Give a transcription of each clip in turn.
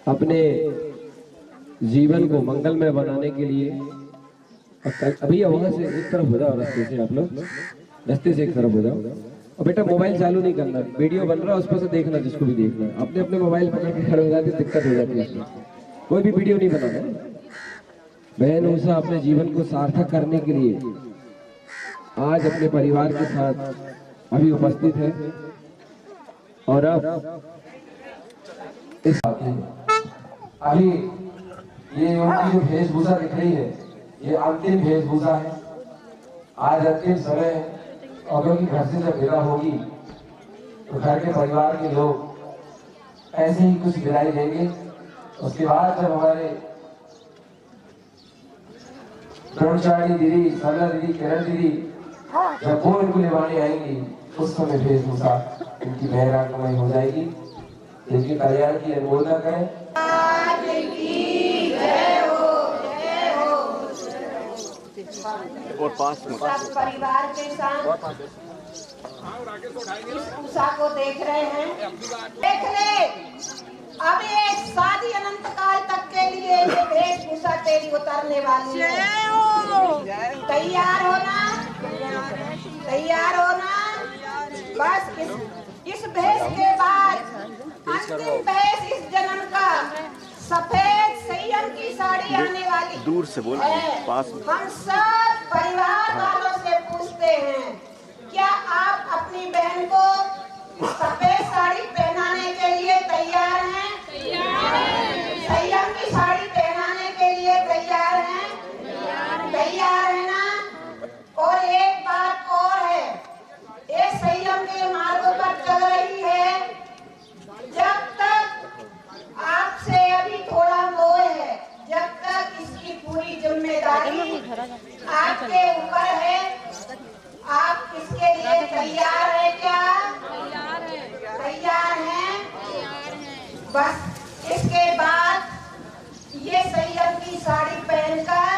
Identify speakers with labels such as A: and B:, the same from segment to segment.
A: अपने जीवन को मंगलमय बनाने के लिए अभी वहां से एक तरफ हो जाओ, रास्ते से आप लोग रास्ते से एक तरफ हो जाओ। और बेटा मोबाइल चालू नहीं करना, वीडियो बन रहा है उस पर से देखना, जिसको भी देखना है। अपने अपने मोबाइल पकड़ के खड़े हो जाते, दिक्कत हो जाती है। कोई भी वीडियो नहीं बनाना। बहन उषा अपने जीवन को सार्थक करने के लिए आज अपने परिवार के साथ अभी उपस्थित है। और अब इस अभी ये उनकी जो वेशभूषा दिख रही है, ये अंतिम वेशभूषा है। आज अंतिम समय है, और क्योंकि घर से जब विदा होगी तो घर के परिवार के लोग ऐसे ही कुछ विदाई देंगे। उसके बाद जब हमारे ब्रह्मचारी दीदी, सरला दीदी, किरण दीदी जब वो इनको निभाने आएंगी, उस समय वेशभूषा इनकी बहरागमय हो जाएगी। इनके कल्याण की अनुमोदना करें।
B: और पास में
C: सब परिवार के साथ इस उषा को देख रहे हैं। देख ले, अब ये शादी अनंत काल तक के लिए ये वेशभूषा तेरी उतरने वाली है। तैयार होना, तैयार होना। बस इस भेष के बाद अंतिम भेष इस जन्म का सफेद संयम की साड़ी आने वाली।
B: दूर से बोल, पास में।
C: हम सब परिवार वालों से पूछते हैं, क्या आप अपनी बहन को सफेद साड़ी पहनाने के लिए तैयार हैं? संयम की साड़ी पहनाने के लिए तैयार हैं? तैयार है ना? और एक बात और है, ये संयम के मार्ग पर चल रही है। जब तक आपसे अभी थोड़ा मोह है, जब तक इसकी पूरी जिम्मेदारी आपके ऊपर है। आप इसके लिए तैयार है क्या? तैयार हैं? बस इसके बाद ये संयम की साड़ी पहनकर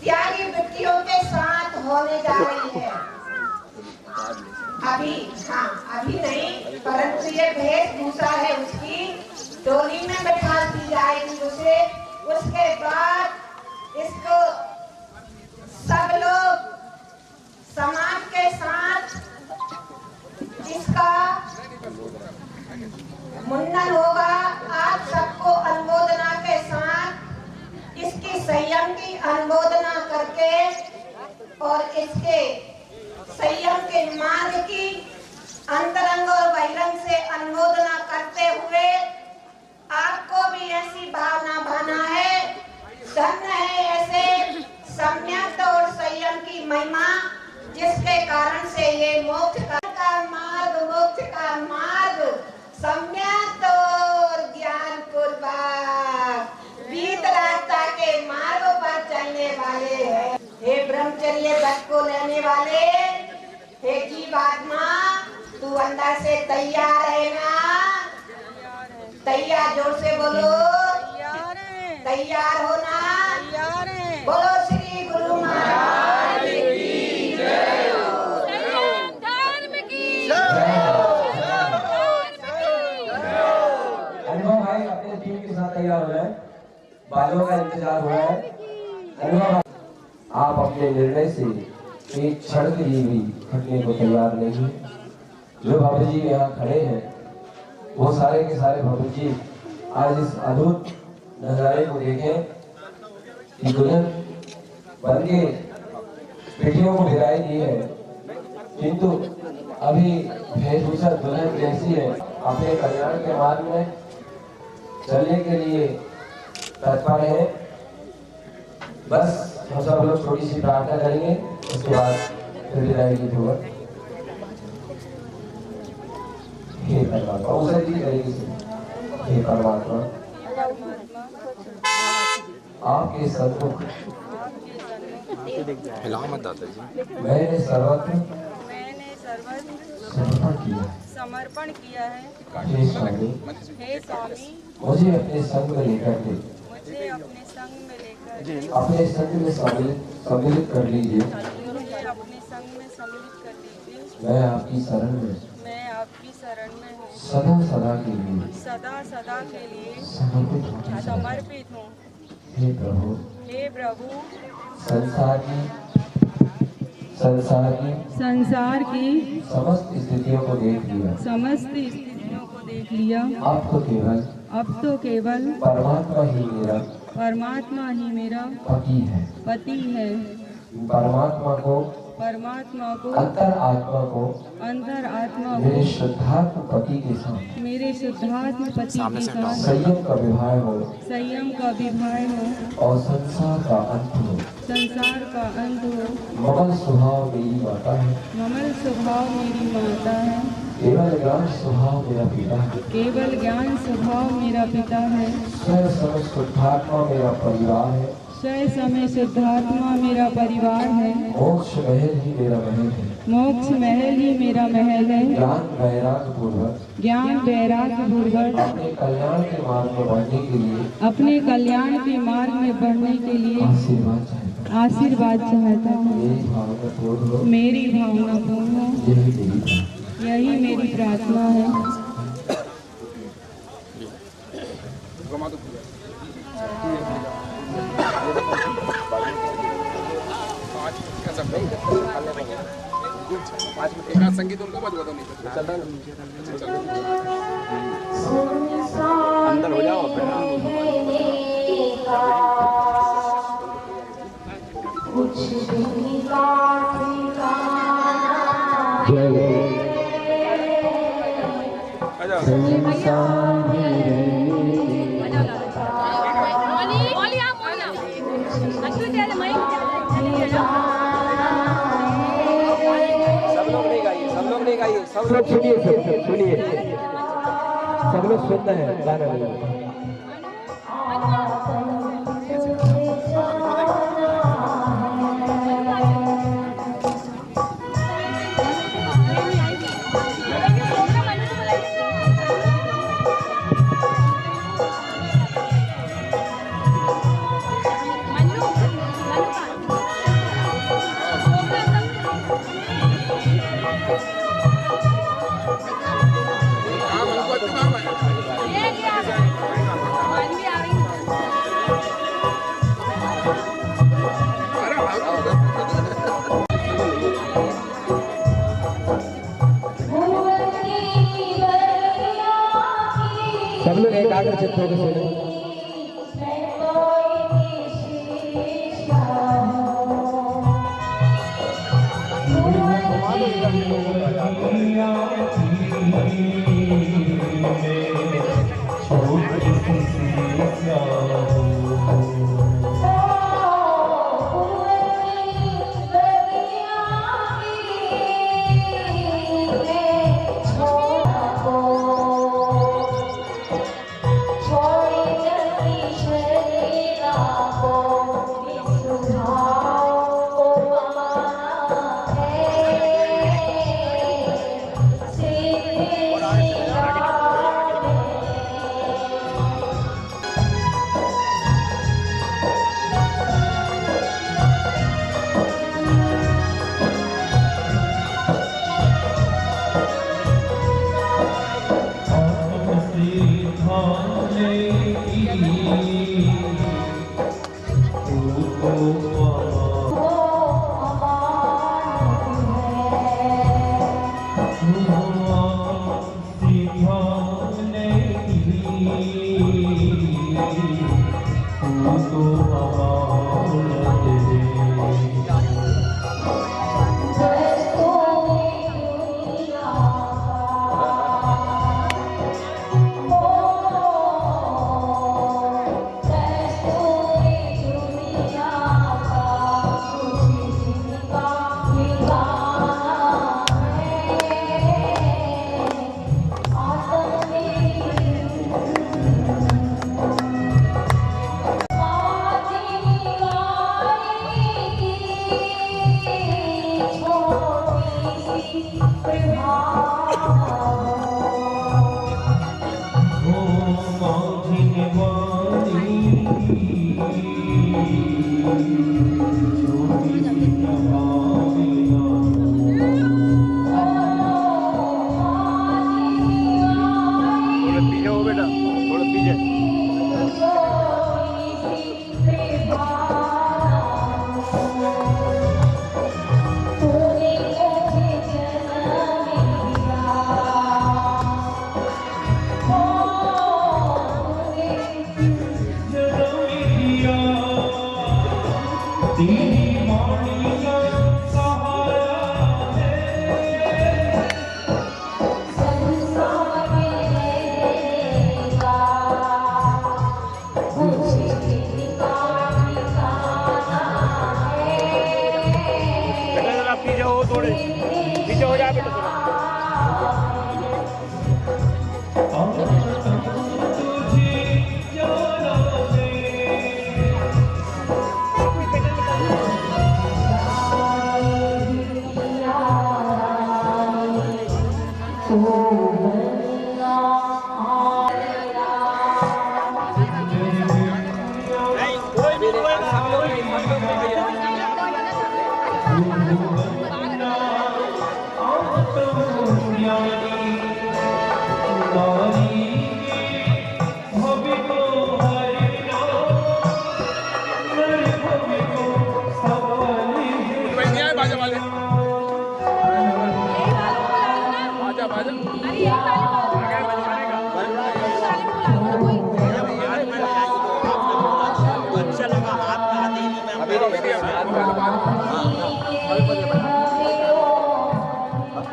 C: त्यागी व्यक्तियों के साथ होने जा रही है। अभी नहीं, परंतु ये वेशभूषा है उसकी, डोली में बैठा दी जाएगी उसे। उसके बाद इसको सब लोग समाज के साथ इसका मुंडन होगा। आप सबको अनुमोदना के साथ इसकी संयम की अनुमोदना करके और इसके संयम के मार्ग की अंतरंग और बहिरंग से अनुमोदना करते हुए आपको भी ऐसी भावना भाना है। धन्य है ऐसे सम्यक और संयम की महिमा, जिसके कारण से ये मोक्ष का मार्ग, मोक्ष का मार्ग सम्यक और ज्ञान पूर्वक वीत रास्ता के मार्गों पर चलने वाले हैं। हे ब्रह्मचर्य व्रत को लेने वाले, हे जीवात्मा, तू अंदर से तैयार है ना? तैयार, जोर से बोलो। तैयार हो ना? बोलो श्री गुरु महाराज की जय हो।
A: अनुभव भाई अपने टीम के साथ तैयार हो जाए, बालों का इंतजार हो रहा है। अनुभव आप अपने निर्णय से एक क्षण के लिए भी हटने को तैयार नहीं है। जो बाबू जी यहाँ खड़े हैं, वो सारे के सारे बाबू जी आज इस अद्भुत नजारे को देखें कि दुल्हन बन के बेटियों को विदाई दी है, किंतु अभी वेशभूषा दुल्हन जैसी है। अपने कल्याण के मार्ग में चलने के लिए तत्पर है। बस हम सब लोग छोटी सी प्रार्थना करेंगे, उसके बाद फिर विदाई की होगा। हे परमात्मा, उसे भी करेगी। हे परमात्मा, आपके सन्मुख मैंने सर्वत्र
D: समर्पण किया है।
A: हे स्वामी, मुझे अपने संग में लेकर के अपने संग में सम्मिलित कर लीजिए। मैं आपकी शरण में सदा सदा के लिए
D: सदा के लिए
A: समर्पित होना चाहता हूँ।
D: समर्पित हूँ।
A: हे प्रभु,
D: हे प्रभु,
A: संसार की समस्त स्थितियों को देख लिया।
D: समस्त स्थितियों को देख लिया।
A: अब तो केवल परमात्मा ही मेरा पति है। परमात्मा को अंतर आत्मा को मेरे शुद्धात्म पति के साथ संयम का विवाह हो और संसार का अंत हो। ममल स्वभाव मेरी माता है, केवल ज्ञान स्वभाव मेरा पिता है। स्वयं समय शुद्धात्मा मेरा परिवार है। मोक्ष महल ही मेरा महल है। ज्ञान वैराग्य पूर्वक अपने कल्याण के मार्ग में बढ़ने के लिए आशीर्वाद चाहता हूँ। मेरी भावना पूर्ण हो, यही मेरी प्रार्थना है।
E: संगीत उनको बजा दो, नहीं
B: अंदर हो जाओ।
A: सब लोग सुनिए, सब लोग सुनना है गाना बजाना। सब लोग एकाग्र चित्त होकर सुने।
C: छोड़
E: भाई नहीं आए बाजा वाले बाजा बाजा
B: अच्छा लगा हाथ में हथेली में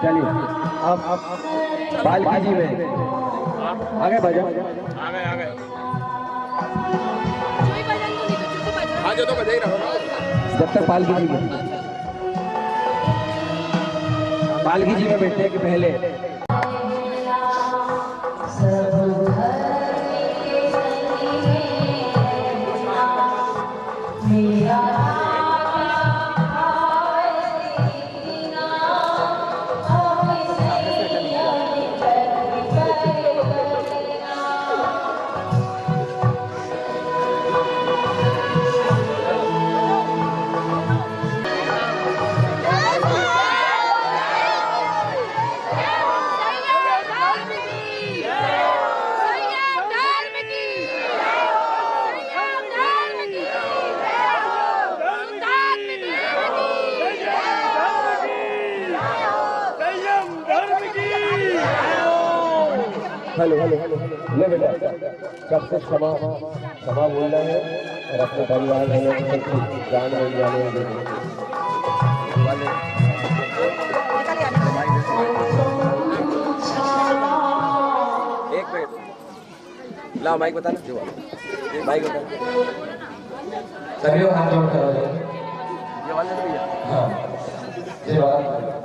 A: चलिए अब पालकी जी में आगे बजा
E: आ गए हाँ जो तो बजा ही रहो ना
A: जब तक पालकी जी में बैठने के पहले हेलो ले बेटा सबसे क्षमा बोलना है और अपने परिवार में जान मिल जाने एक मिनट ला माइक बताना जो माइक बताना सभी लोग हाथ जोड़ कर ये वाले भैया हाँ ये वाला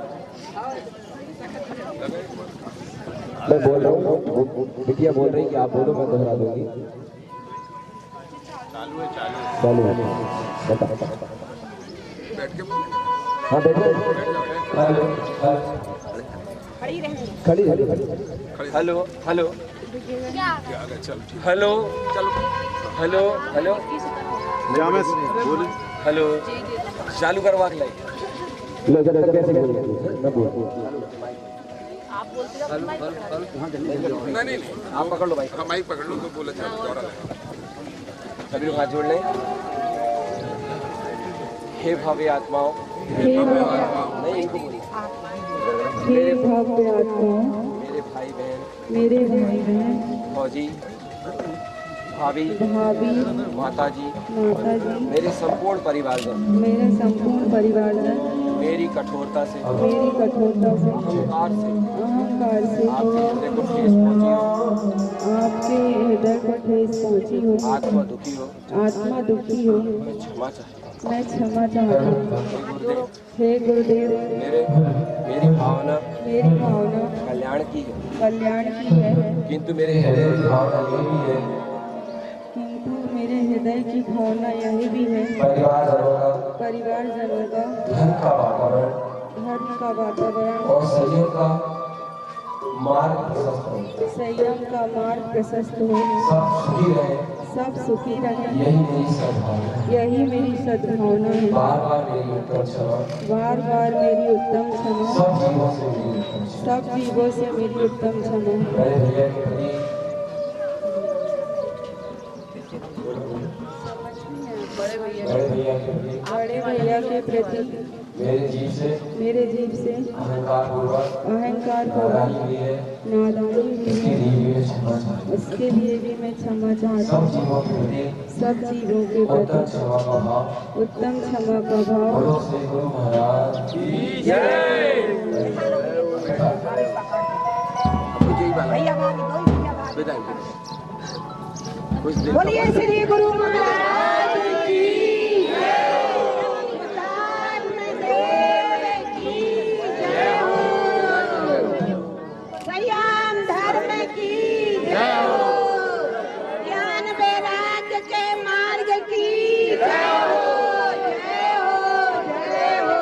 A: मैं बोल रहा हूँ बिटिया बोल रही कि आप बोलो मैं दोहरा दूंगी चालू है बता
E: बैठ के बोल
A: हाँ बैठो खड़ी हेलो हेलो
E: चल
A: हेलो चलो हेलो हेलो हेलो चालू करवा के लाई कैसे मैं बोल
E: नहीं
A: आप पकड़ लो भाई
E: हाँ माइक पकड़ लो तो बोला चलो दौड़ा ले
A: सभी लोग हाथ जोड़ लें हे भव्य आत्माओं नहीं इनको बोलिए
D: हे भव्य आत्माओं
A: मेरे भाई बहन फौजी भाभी माताजी मेरे संपूर्ण परिवारजन मेरी कठोरता से अहंकार से आपके हृदय को ठेस पहुंची हो आत्मा दुखी हो मैं क्षमा चाहता हूँ हे गुरुदेव मेरी भावना कल्याण की है किंतु मेरे हृदय की भावना यही भी है परिवारजनों का धर्म का वातावरण और संयम का मार्ग प्रशस्त हो सब सुखी रहे यही मेरी सद्भावना है बार बार मेरी उत्तम क्षमा सब जीवों से मेरी उत्तम क्षमा बड़े भैया के प्रति मेरे जीव से अहंकार नादानी उसके लिए भी मैं क्षमा चाहता हूँ सब जीवों के प्रति उत्तम क्षमा का भाव
C: बोलिए श्री गुरु महाराज की संयम धर्म की जय हो ज्ञान वैराग्य के मार्ग की जय हो जय हो जय हो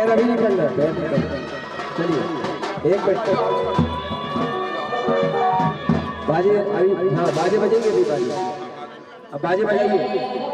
A: अभी नहीं करना चलिए एक मिनट बाजे अभी हाँ बाजे बजेंगे अभी बाजे अब बाजे बजाइए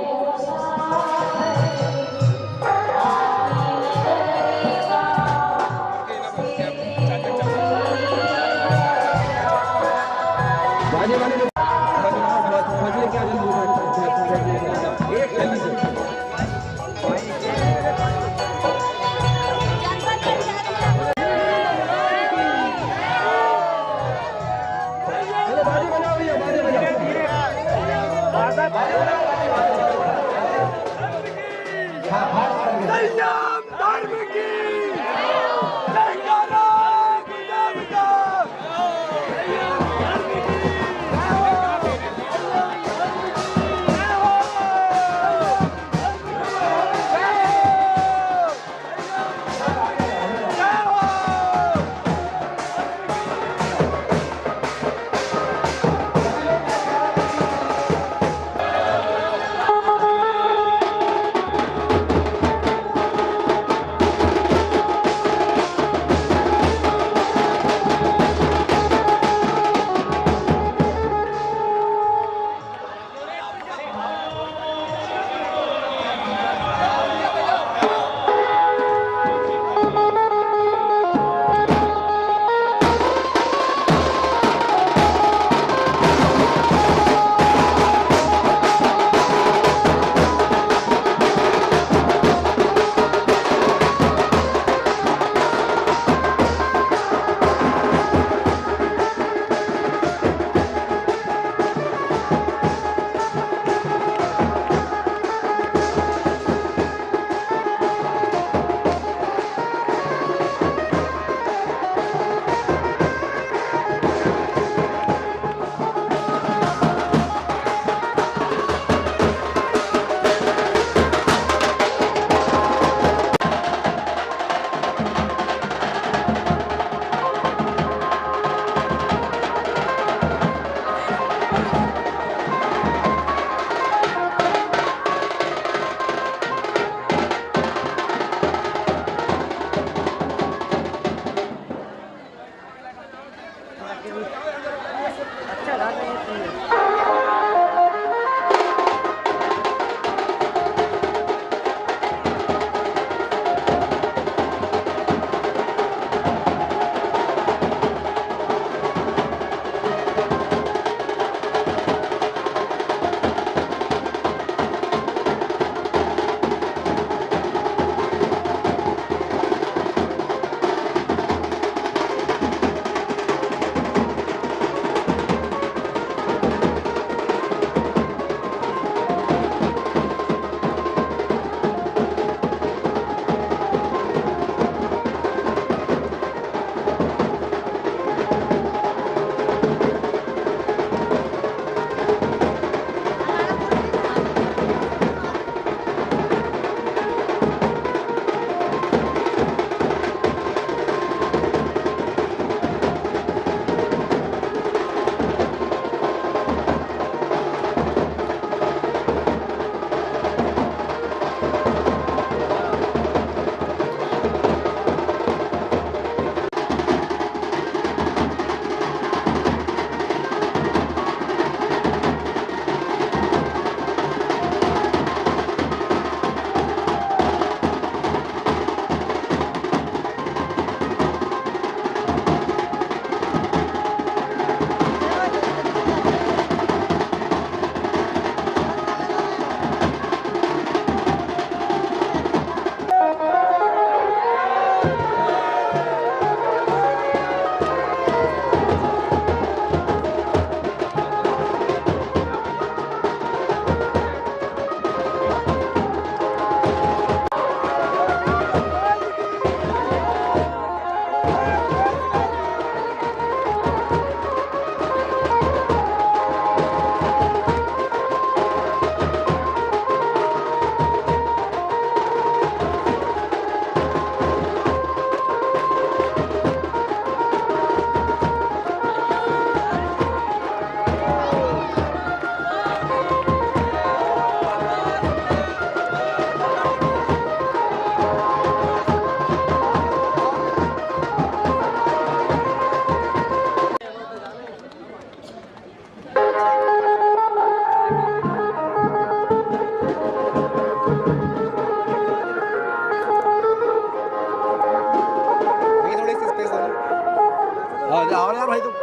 F: भाई तुम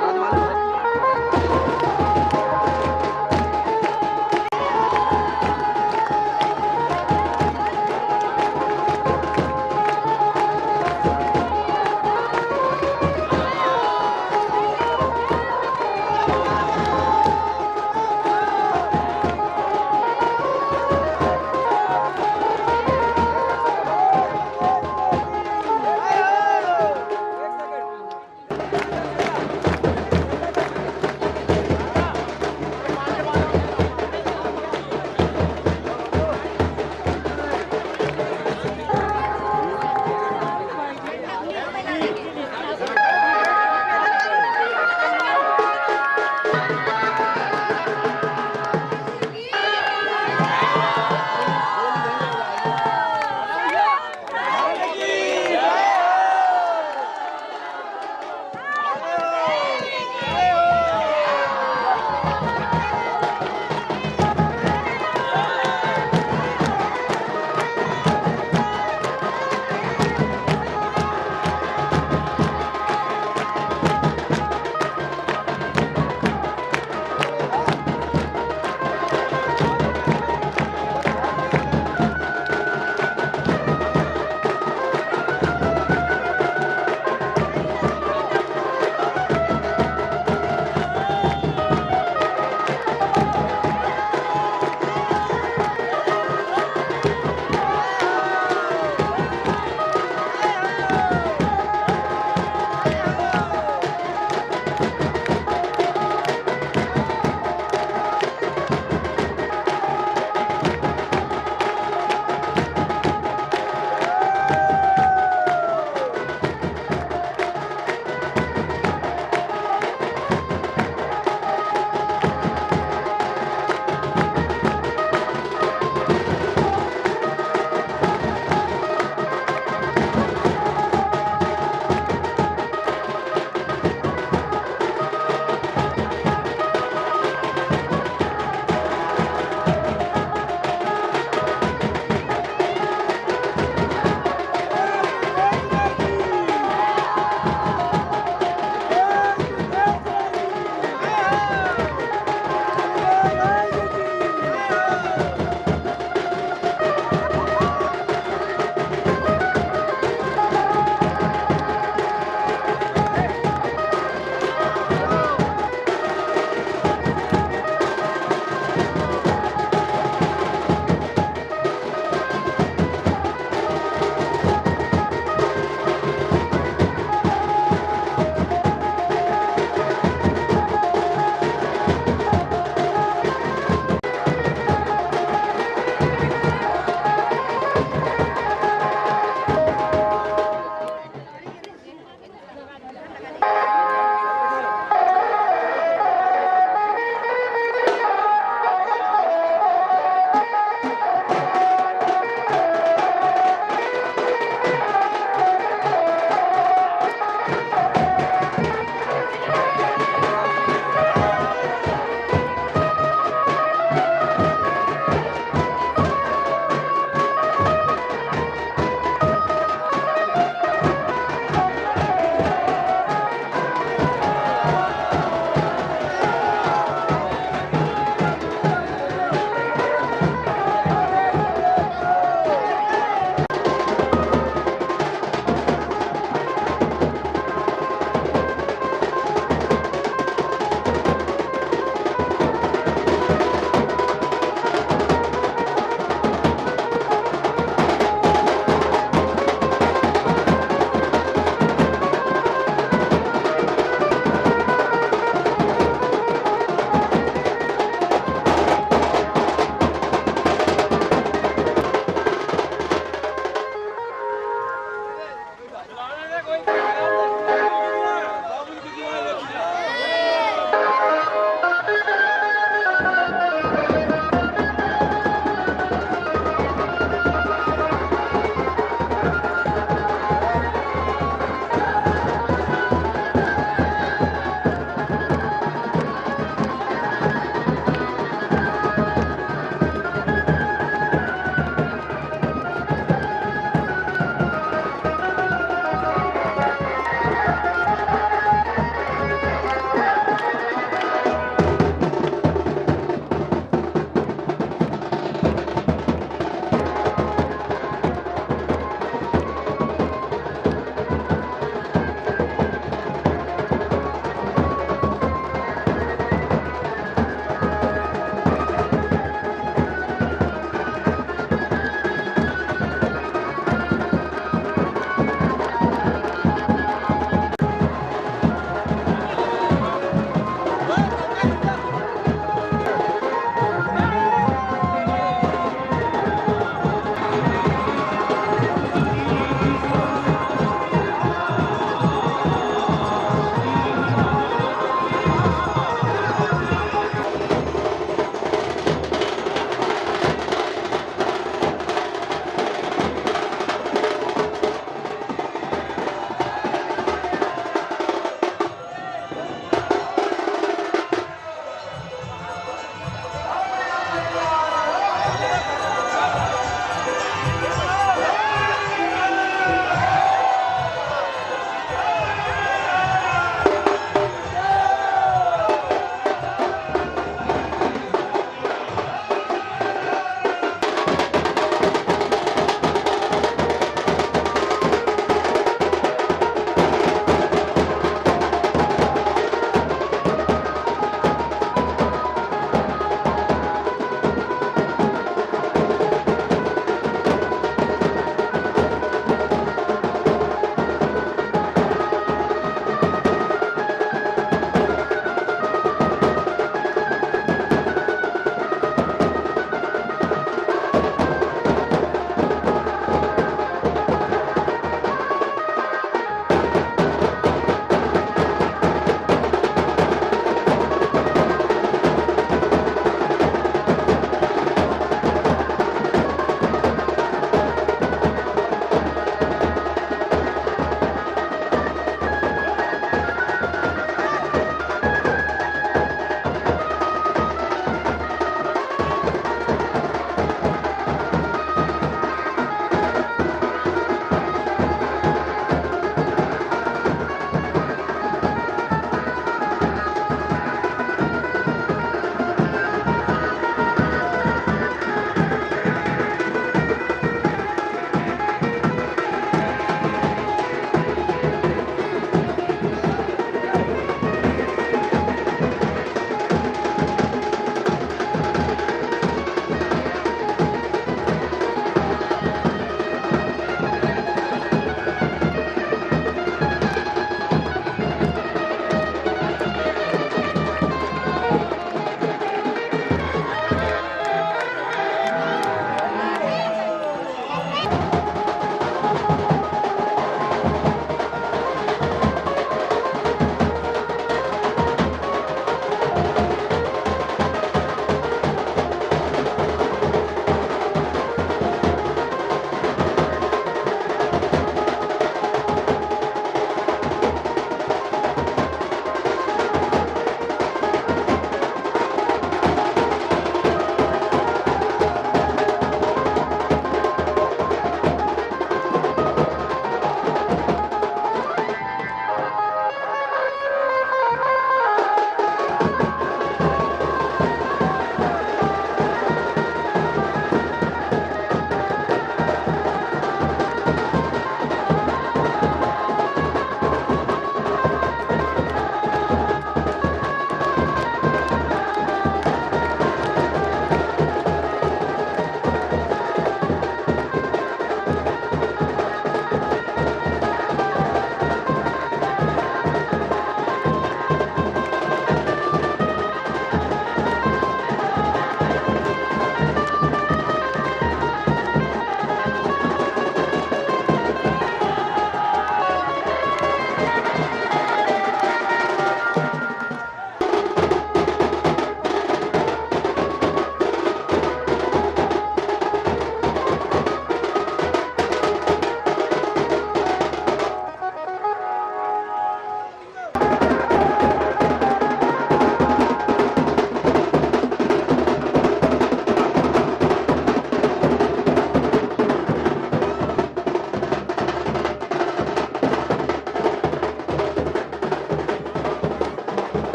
F: राज वाले भाई।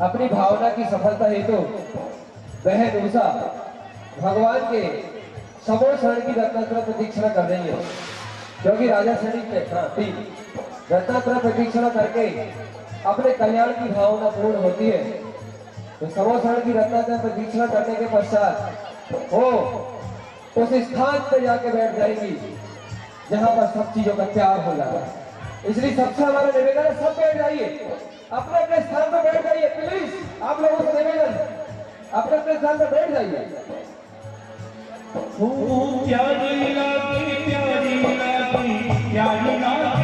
A: अपनी भावना की सफलता हेतु बहन उषा भगवान के समोर शरण की रत्नात्र प्रतीक्षणा कर रही है, क्योंकि राजा शरीफ ने रत्नात्र प्रतीक्षणा करके अपने कल्याण की भावना पूर्ण होती है। तो समोर शरण की रत्नात्र प्रतीक्षणा करने के पश्चात वो उस स्थान पर जाके बैठ जाएगी जहां पर सब चीजों का त्याग हो जाता है। इसलिए सबसे हमारा निवेदन है, सब बैठ जाइए, अपने अपने स्थान पर बैठ जाइए। प्लीज आप लोगों से निवेदन, अपने अपने स्थान पर बैठ जाइए।
G: प्यारी लागी प्यारी लागी प्यारी लागी प्यारी लागी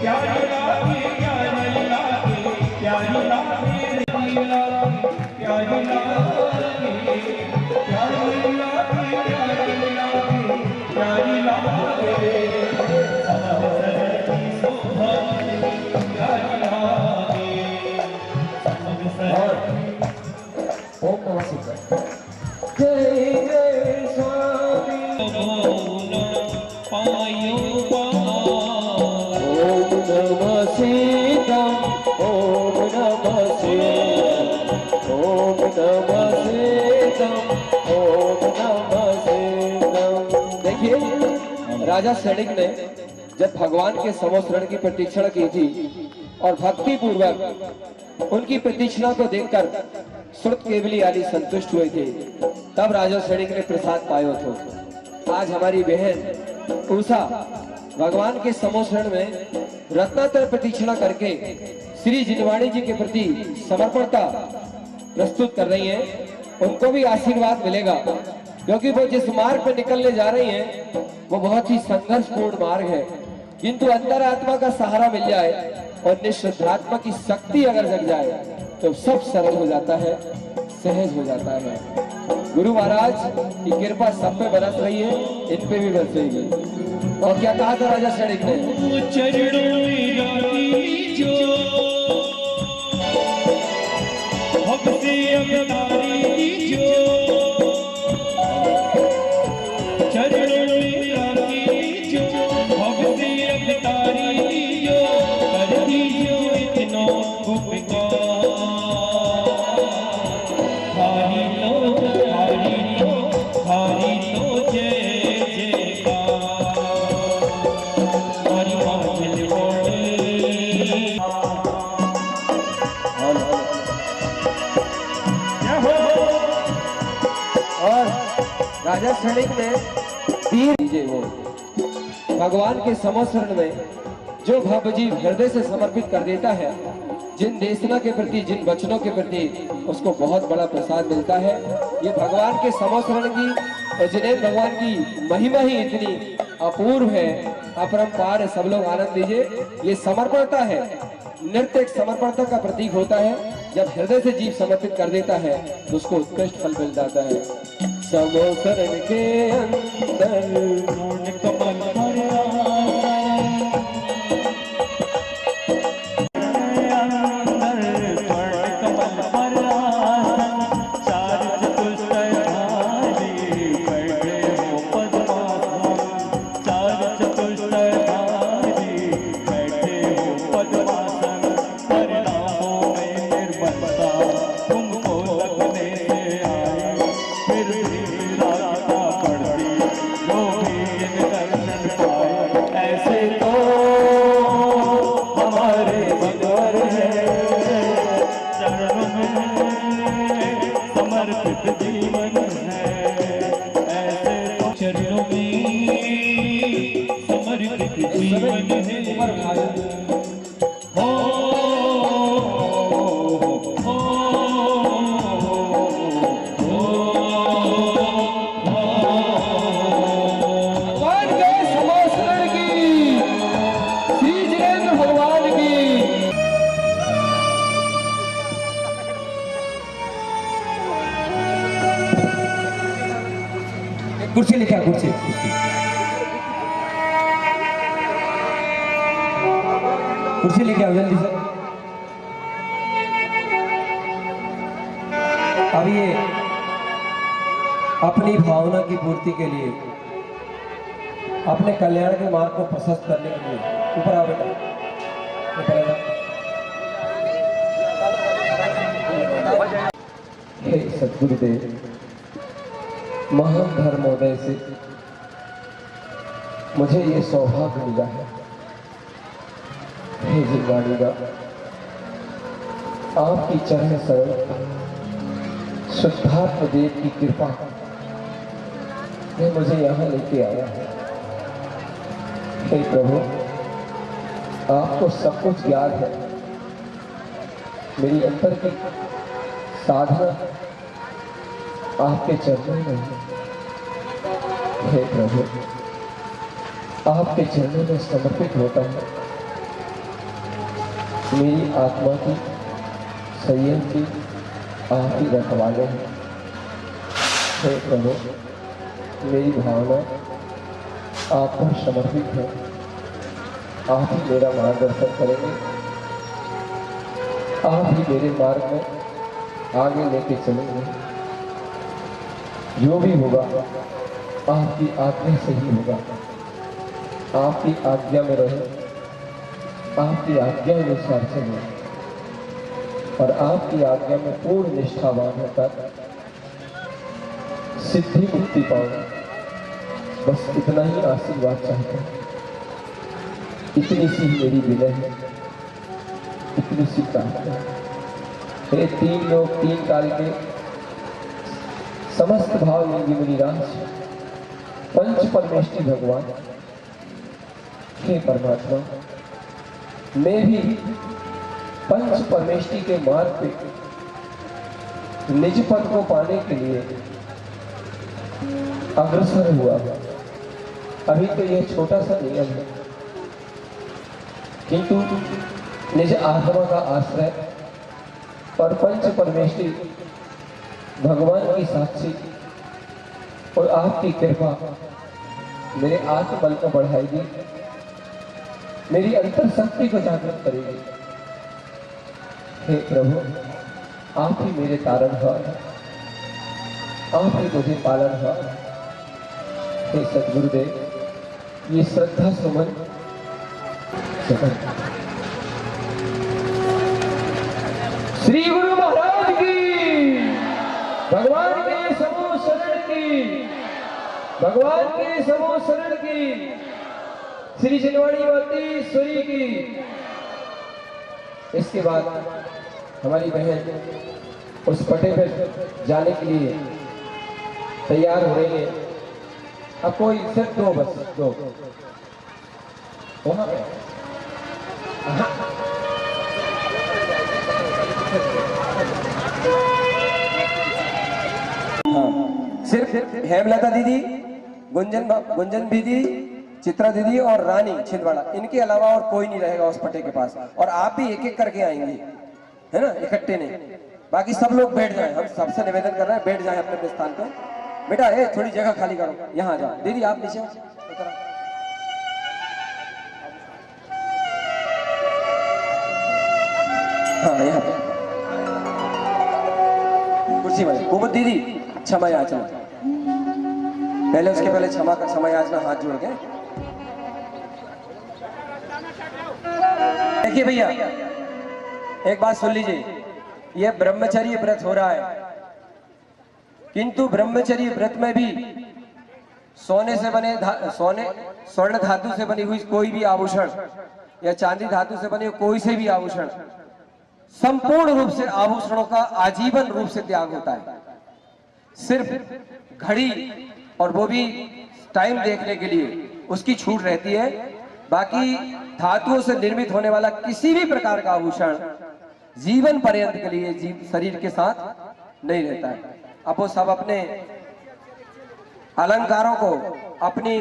G: प्यारी लागी प्यारी लागी प्यारी लागी प्यारी लागी प्यारी लागी
A: ओम नमः शिवाय। जय जय स्वामी ओम नमः सीतम ओम नमः सीतम ओम नमः सीतम ओम नमः सीतम। देखिए राजा सैनिक ने जब भगवान के समोशरण की प्रतीक्षणा की थी और भक्ति पूर्वक उनकी प्रतीक्षणा को देखकर श्रुत केवली आदि संतुष्ट हुए थे, तब राजा सैनिक ने प्रसाद पायो था। आज हमारी बहन उषा भगवान के समोशरण में रत्नातर प्रतीक्षणा करके श्री जिनवाणी जी के प्रति समर्पणता प्रस्तुत कर रही हैं। उनको भी आशीर्वाद मिलेगा, क्योंकि वो जिस मार्ग पर निकलने जा रही हैं वो बहुत ही संघर्षपूर्ण मार्ग है, किंतु अंतरात्मा का सहारा मिल जाए और निश्चितात्मा की शक्ति अगर जग जाए तो सब सरल हो जाता है, सहज हो जाता है। गुरु महाराज की कृपा सब पे बरस रही है, इन पे भी बरसेगी। और क्या कहा था राजा सैनिक ने?
G: चरणों में राखी जो भक्ति अवतारी जो चरणों में राखी जो भक्ति अवतारी जो करती जो इतना उपकार
A: राजा सैनिक ने दीजिए वो भगवान के समोशरण में जो भव जीव हृदय से समर्पित कर देता है, जिन देशना के प्रति, जिन वचनों के प्रति उसको बहुत बड़ा प्रसाद मिलता है। ये भगवान के समोसरण की और जिनेन्द्र भगवान की महिमा ही इतनी अपूर्व है, अपरंपार है। सब लोग आनंद लीजिए। ये समर्पणता है, नृत्य एक समर्पणता का प्रतीक होता है। जब हृदय से जीव समर्पित कर देता है तो उसको उत्कृष्ट फल मिल जाता है। समोसरण के अंदर कुर्सी लिखा, कुर्सी कुर्सी लेके आओ जल्दी से। अब ये अपनी भावना की पूर्ति के लिए, अपने कल्याण के मार्ग को प्रशस्त करने के लिए, ऊपर आओ बेटा, ऊपर आओ। हे सद्गुरुदेव, महान धर्मोदय से मुझे ये सौभाग्य मिला है। हे जिनवाणीदा, आपकी चरण सरलता, शुद्धात्म देव की कृपा ने मुझे यहाँ लेके आया है। हे प्रभु, आपको सब कुछ ज्ञान है। मेरी अंतर की साधना आपके चरणों में है। हे प्रभु, आपके चरणों में समर्पित होता है। मेरी आत्मा की, संयम की आप ही रखवाले हैं। हे प्रभु, मेरी भावना आप पर समर्पित है। आप ही मेरा मार्गदर्शन करेंगे, आप ही मेरे मार्ग में आगे लेके चलेंगे। जो भी होगा आपकी आज्ञा से ही होगा। आपकी आज्ञा में रहे, आपकी आज्ञा अनुसार चले और आपकी आज्ञा में पूर्ण निष्ठावान होकर सिद्धि मुक्ति पाऊं। बस इतना ही आशीर्वाद चाहता हूं। इतनी सी मेरी विनय है, इतनी सी प्रार्थना है। हे तीन लोग, तीन काल के समस्त भाव योगी मुनिराज, पंच परमेष्टि भगवान, हे परमात्मा, मैं भी पंच परमेष्टि के मार्ग पे निज पद को पाने के लिए अग्रसर हुआ। अभी तो यह छोटा सा नियम है, किंतु निज आत्मा का आश्रय और पंच परमेष्टि भगवान की साक्षी और आपकी कृपा मेरे आत्मबल को बढ़ाएगी, मेरी अंतर शक्ति को जागृत करेगी। हे प्रभु, आप ही मेरे तारणहार, आप ही मुझे पालनहार। हे सद्गुरुदेव, ये श्रद्धा सुमन श्री गुरु महाराज की, भगवान के समूह शरण की, भगवान के समूह शरण की, श्री जिनवाणी मातेश्वरी की। इसके बाद हमारी बहन उस पटे पर जाने के लिए तैयार हो रही है। अब कोई सिर्फ दो, बस दो वहां पे। हाँ, सिर्फ हेमलता दीदी, गुंजन दीदी, चित्रा दीदी और रानी छिंदवाड़ा, इनके अलावा और कोई नहीं रहेगा उस पट्टे के पास। और आप भी एक एक करके आएंगे, है ना, इकट्ठे नहीं। बाकी सब लोग बैठ जाएं, हम सबसे निवेदन कर रहे हैं बैठ जाएं अपने अपने स्थान पर। बेटा थोड़ी जगह खाली करो, यहाँ आ जाओ। दीदी आप नीचे हाँ, यहाँ पे कुर्सी वाले कुमुद दीदी क्षमा याचना पहले, उसके पहले क्षमा याचना हाथ जोड़ के। देखिए भैया एक बात सुन लीजिए, यह ब्रह्मचर्य व्रत हो रहा है, किंतु ब्रह्मचर्य व्रत में भी सोने से बने स्वर्ण धातु से बनी हुई कोई भी आभूषण या चांदी धातु से बने कोई से भी आभूषण, संपूर्ण रूप से आभूषणों का आजीवन रूप से त्याग होता है। सिर्फ घड़ी और वो भी टाइम देखने के लिए उसकी छूट रहती है, बाकी धातुओं से निर्मित होने वाला किसी भी प्रकार का आभूषण जीवन पर्यंत के लिए शरीर के साथ नहीं रहता है। अब वो सब अपने अलंकारों को अपनी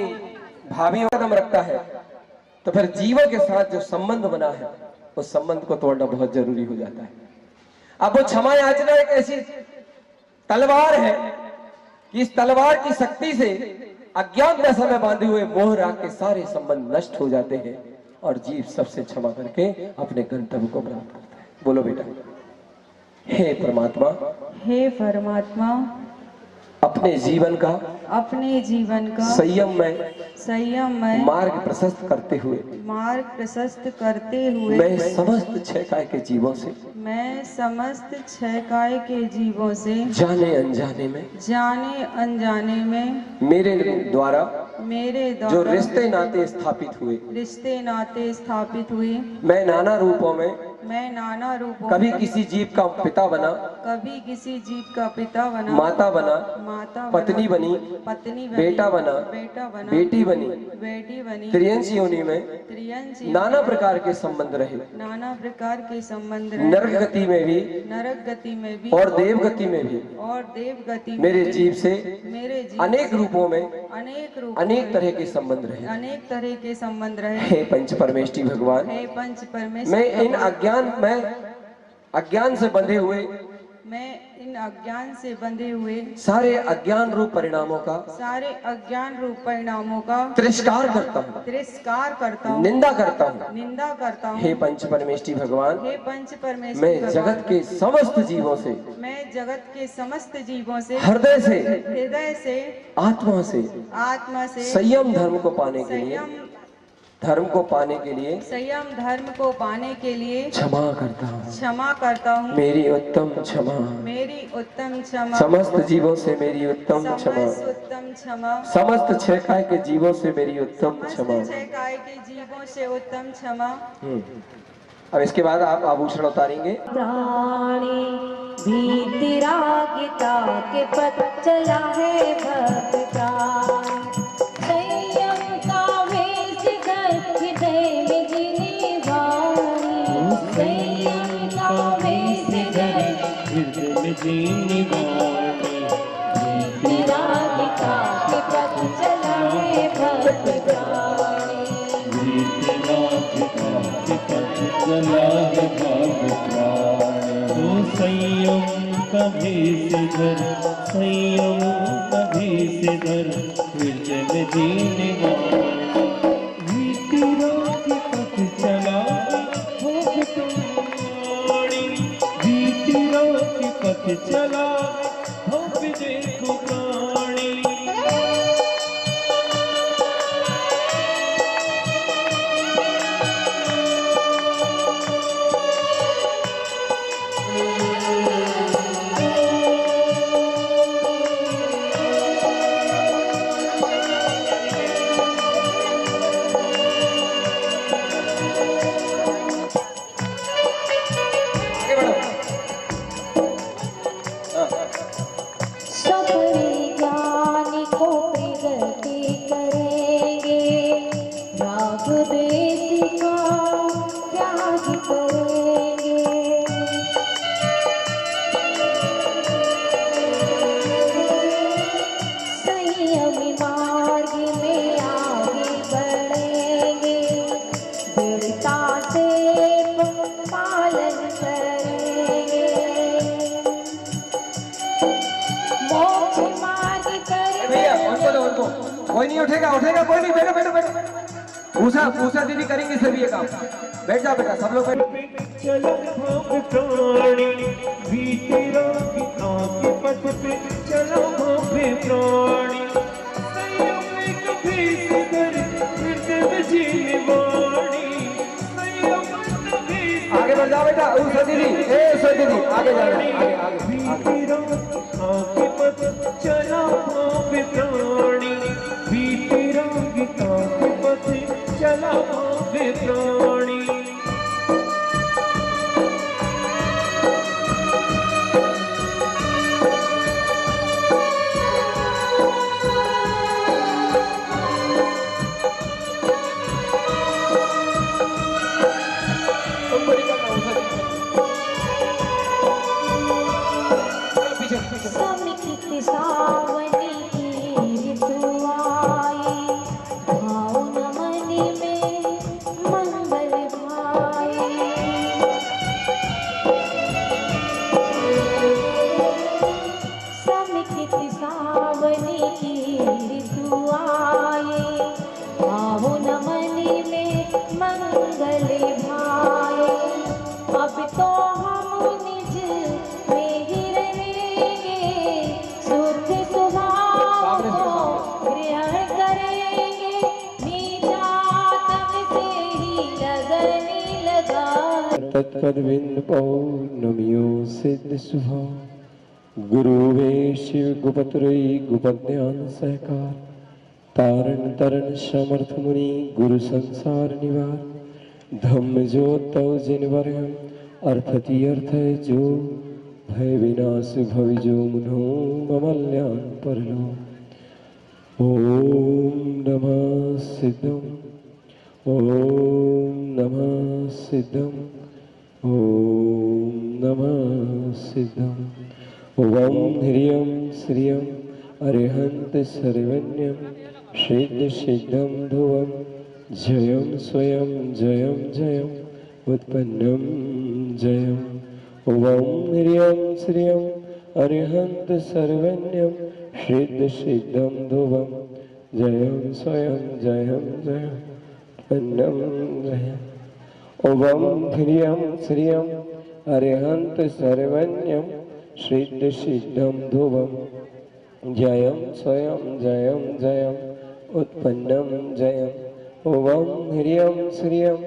A: भावियों कदम रखता है, तो फिर जीवन के साथ जो संबंध बना है उस संबंध को तोड़ना बहुत जरूरी हो जाता है। अब वो क्षमा याचना एक ऐसी तलवार है कि इस तलवार की शक्ति से अज्ञान दशा में बांधे हुए मोह राग के सारे संबंध नष्ट हो जाते हैं और जीव सबसे क्षमा करके अपने गंतव्य को प्राप्त करता है। बोलो बेटा। हे परमात्मा,
D: हे परमात्मा,
A: अपने जीवन का संयम में मार्ग प्रशस्त करते हुए मैं समस्त छह काय के जीवों से जाने अनजाने में मेरे द्वारा जो रिश्ते नाते स्थापित हुए मैं नाना रूपों में कभी किसी जीव का पिता बना, माता बना, पत्नी बनी, बेटा बना, बेटी बनी, त्रियंश योनि में नाना प्रकार के संबंध रहे, नरक गति में भी और देव गति में भी मेरे जीव से अनेक रूपों में अनेक तरह के संबंध रहे। हे पंच परमेष्ठी भगवान, मैं इन अज्ञान से बंधे हुए सारे अज्ञान रूप परिणामों का तिरस्कार करता हूँ, निंदा करता हूँ। हे पंच परमेष्ठी भगवान, मैं जगत के समस्त जीवों से हृदय से आत्मा से संयम धर्म को पाने के लिए क्षमा करता हूँ। मेरी उत्तम क्षमा समस्त जीवों से मेरी उत्तम क्षमा, समस्त छह काय के जीवों से मेरी उत्तम क्षमा। अब इसके बाद आप आभूषण उतारेंगे।
H: भीतिरागिता के पथ चला है भक्ता, संयम का वेश धर हृदय में जीने वाली, संयम का वेश धर हृदय में जीने वाली, भीतिरागिता के पथ चला है भक्ता, भीतिरागिता के पथ चला है भक्ता।
G: संयम कभी से धर, संयम कभी से धर हृदय में जीने वाला, भीतिरा के पथ चला हो तुम्हारी, भीतिरा के पथ चला हो देखो प्राणी।
H: सपने
A: कोई नहीं उठेगा उठेगा कोई नहीं, बैठो बैठो बैठो। उषा दीदी करेंगे सभी ये काम। बैठ जाओ बेटा, सब लोग बैठो।
G: चला भाव प्राणी बीते रात आके पथ पे चला भाव प्राणी संयम में कभी सिदर हृदय में जीने वाणी संयम कभी
A: आगे बढ़ जाओ बेटा। उषा दीदी उषा दीदी आगे जाना, आगे आगे
G: बीते रात आके पथ चला भाव प्राणी बीते रात आके पथ चला भाव प्राणी।
H: समित सावनी की ऋतु आई भाव नमन में मंगल भाई समित सावनी की ऋतु आई भाव नमन में मंगल भाई। अब तो हम निज में ही रहेंगे सुख स्वभाव को ग्रहण करेंगे मीठा तब से ही लगने लगा।
A: तत्पदबिंद पौर्णमियो सिद्ध सुभाव गुरु वे शिव गुपत्रयी गुपज्ञान सहकार तारण तरण समर्थ मुनि गुरु संसार निवार धम्म जो तव जिनवरम अर्थति अर्थ जो भय विनाश भवि जो मुनो ममल्यान परलो। ओम नमः सिद्धम ओम नमः सिद्धम ओम नमः सिद्धम। ओम ह्रियं श्रियं अरिहंत सर्वज्ञं सिद्ध सिद्धं ध्रुवं जयं स्वयं जयं जयं उत्पन्नं जयं। ओम ह्रियं श्रियं अरिहंत सर्वज्ञं सिद्ध सिद्धं ध्रुवं जयं स्वयं जयं जयं उत्पन्नं जयं। ओम ह्रियं श्रियं अरिहंत सर्वज्ञं सिद्ध सिद्धं ध्रुवं जयं स्वयं जयं जयं उत्पन्नं जयं। ओम ह्रियं श्रियं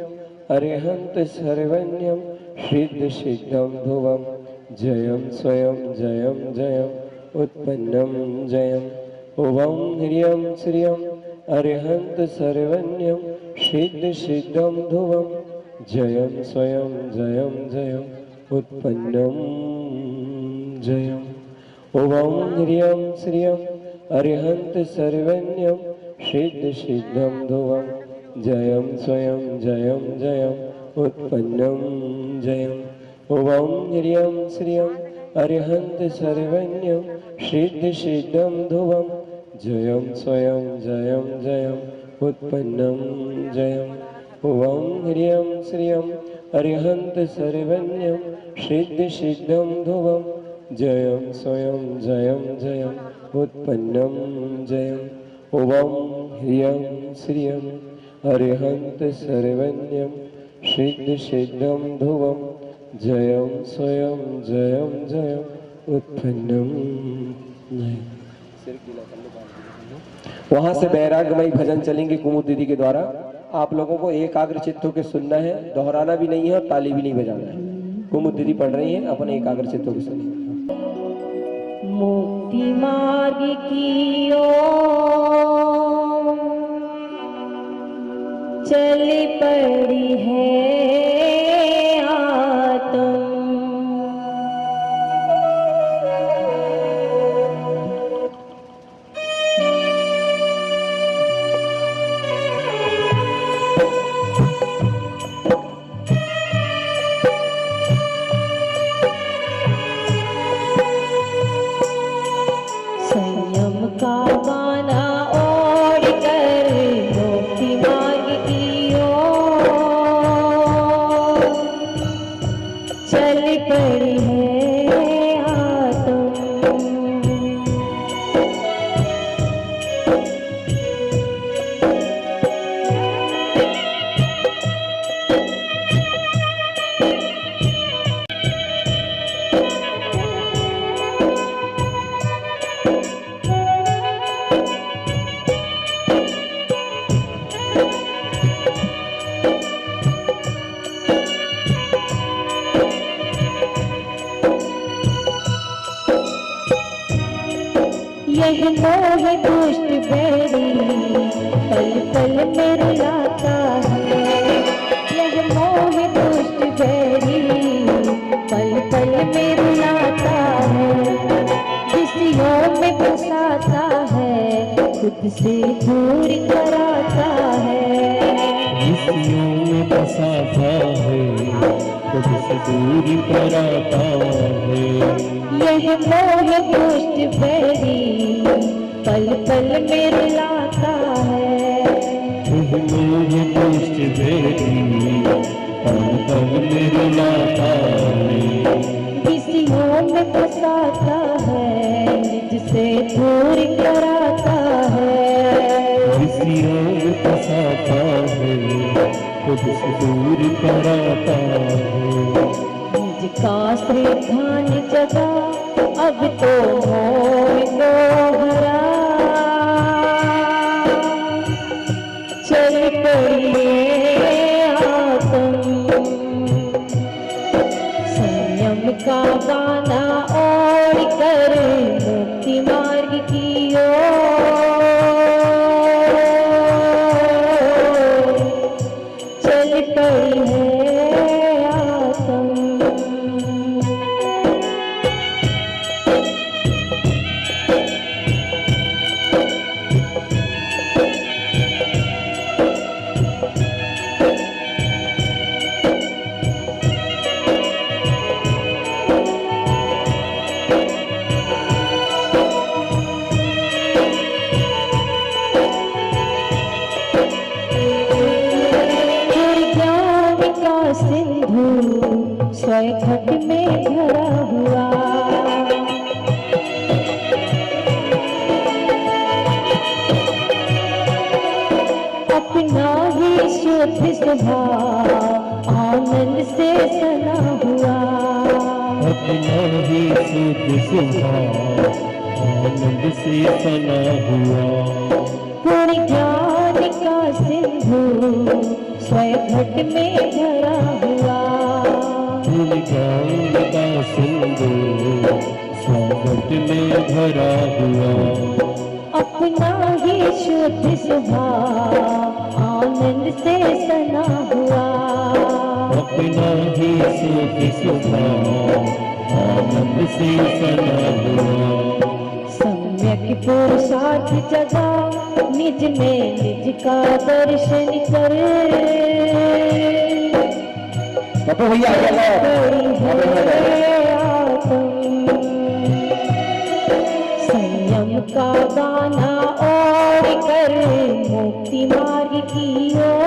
A: अरिहंत सर्वज्ञं सिद्ध सिद्धं ध्रुवं जयं स्वयं जयं जयं उत्पन्नं जयं। ओम ह्रियं श्रियं अरिहंत सर्वज्ञं सिद्ध सिद्धं ध्रुवं जयं स्वयं जयं जयं उत्पन्नं जयं। ओम ह्रियं श्रियं अरिहंत सर्वज्ञं सिद्ध सिद्धं ध्रुवं जयं स्वयं जयं जयं उत्पन्नं जयं। ओम ह्रियं श्रियं अरिहंत सर्वज्ञं सिद्ध सिद्धं ध्रुवं जयं स्वयं जयं जयं उत्पन्नं जयं। ओम ह्रियं श्रियं अरिहंत सर्वज्ञं सिद्ध सिद्धं ध्रुवं जयं स्वयं जयं जयं उत्पन्नं जयं। ओम ह्रियं श्रियं अरिहंत सर्वज्ञं सिद्ध सिद्धं ध्रुवं जयं स्वयं जयं जयं उत्पन्नं जयं। वहां से वैराग्यमयी भजन चलेंगे कुमुद दीदी के द्वारा। आप लोगों को एकाग्र चित्त होकर सुनना है, दोहराना भी नहीं है और ताली भी नहीं बजाना है। कुमुद दीदी पढ़ रही है, अपन एकाग्र चित्त होकर सुनिए।
H: मुक्ति मार्ग की ओर चली पड़ी है आत्म संयम का यह मोह दुष्ट बैरी पल पल में रुलाता है। यह मोह दुष्ट बैरी पल पल में रुलाता है। खुशियों में फंसाता है, खुद से दूर कराता है।
G: खुशियों में फंसाता है, खुद से दूर कराता है।
H: यह मोह दुष्ट बैरी पल पल में रुलाता है।
G: यह मोह दुष्ट बैरी पल पल में रुलाता है।
H: खुशियों में फंसाता है, निज से दूर कराता है।
G: खुशियों में फंसाता है, खुद से दूर कराता है।
H: निज का श्रीधान जगा अब तो मोह को हरा। चल पड़िए आत्म संयम का गाना ओढ़ कर मुक्ति मार्ग की ओर चल पड़ी है आत्म। सिंधु स्वय घट में भरा हुआ। अपना ही शुद्ध स्वभाव आनंद से सना हुआ।
G: अपना ही शुद्ध स्वभाव आनंद से सना हुआ।
H: पूर्ण ज्ञान का सिंधु स्वय घट में भरा हुआ।
G: पूर्ण ज्ञान का सिंधु स्वगत में भरा हुआ।
H: अपना ही शुद्ध स्वभाव आनंद से सना हुआ।
G: अपना ही शुद्ध स्वभाव आनंद से सना हुआ।
H: सम्यक पुरुषार्थ जगा निज में निज का दर्शन कर।
A: पप्पू भैया
H: संयम का गाना और कर मुक्ति मार्ग की ओर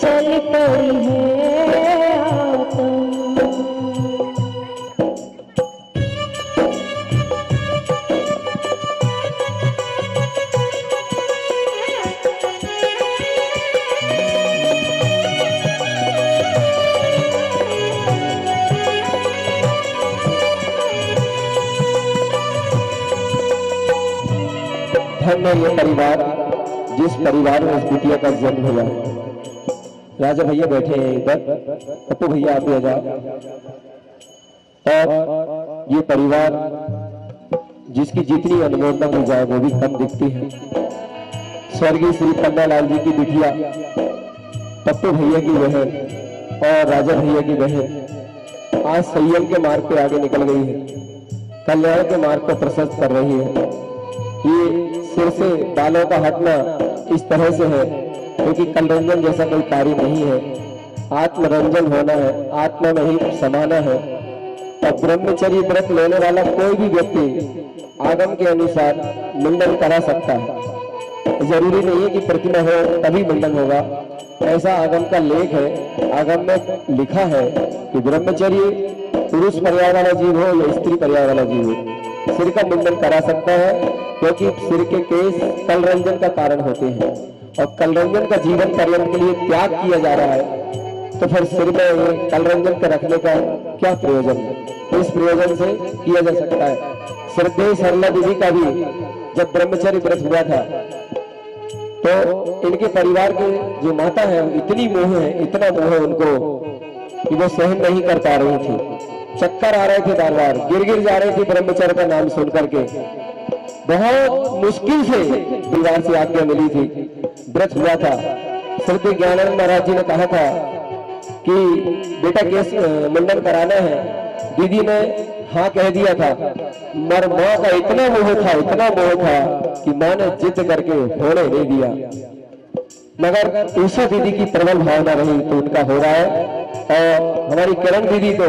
H: चल पड़ी है आत्म।
A: धन्य ये परिवार जिस परिवार में इस बिटिया का जन्म हुआ। राजा भैया बैठे हैं इधर, पप्पू भैया आप भी आ जाओ। और ये परिवार जिसकी जितनी अनुमोदना की जाए वो भी कम दिखती है। स्वर्गीय श्री पन्ना लाल जी की बिटिया, पप्पू भैया की बहन और राजा भैया की बहन आज संयम के मार्ग पे आगे निकल गई है, कल्याण के मार्ग को प्रशस्त कर रही है। ये सिर से बालों का हटना इस तरह से है क्योंकि कलरंजन जैसा कोई कार्य नहीं है। आत्मरंजन होना है, आत्मा में ही समाना है। और ब्रह्मचर्य व्रत लेने वाला कोई भी व्यक्ति आगम के अनुसार मुंडन करा सकता है। जरूरी नहीं है कि प्रतिमा हो तभी मुंडन होगा, ऐसा आगम का लेख है। आगम में लिखा है कि ब्रह्मचर्य पुरुष पर्याय वाला जीव हो या स्त्री पर्याय वाला जीव हो, सिर का मुंडन करा सकता है क्योंकि सिर के केस कलरंजन का कारण होते हैं और कलरंजन का जीवन पर्यंत के लिए त्याग किया जा रहा है। तो फिर सिर में ये कलरंजन के रखने का क्या प्रयोजन है? इस प्रयोजन से किया जा सकता है। श्रद्धेय सरला देवी का भी जब ब्रह्मचर्य व्रत हुआ था तो इनके परिवार के जो माता है इतनी मोह है, इतना मोह है उनको कि वो सहन नहीं कर पा रही थी। चक्कर आ रहे थे, बार बार गिर जा रही थी ब्रह्मचर्य का नाम सुन करके। बहुत मुश्किल से दीवार से आज्ञा मिली थी, व्रत हुआ था। श्री ज्ञानानंद महाराज जी ने कहा था कि बेटा केस मुंडन कराना है। दीदी ने हाँ कह दिया था, मगर माँ का इतना मोह था कि माँ ने जिद करके होने नहीं दिया। मगर उषा दीदी की प्रबल भावना रही तो उनका हो रहा है। और हमारी किरण दीदी तो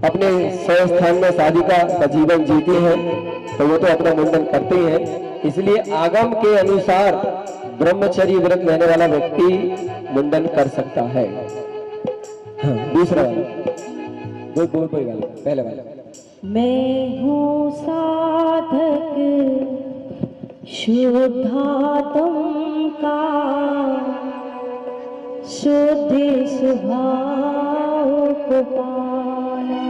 A: अपने स्वस्थान में साधिका का जीवन जीती हैं, तो वो तो अपना मुंडन करते ही हैं। इसलिए आगम के अनुसार ब्रह्मचर्य व्रत लेने वाला व्यक्ति मुंडन कर सकता है। हाँ, दूसरा वाला बोल पहले वाला।
H: मैं हूँ साधक शुद्धात्म का, शुद्ध स्वभाव को पाना।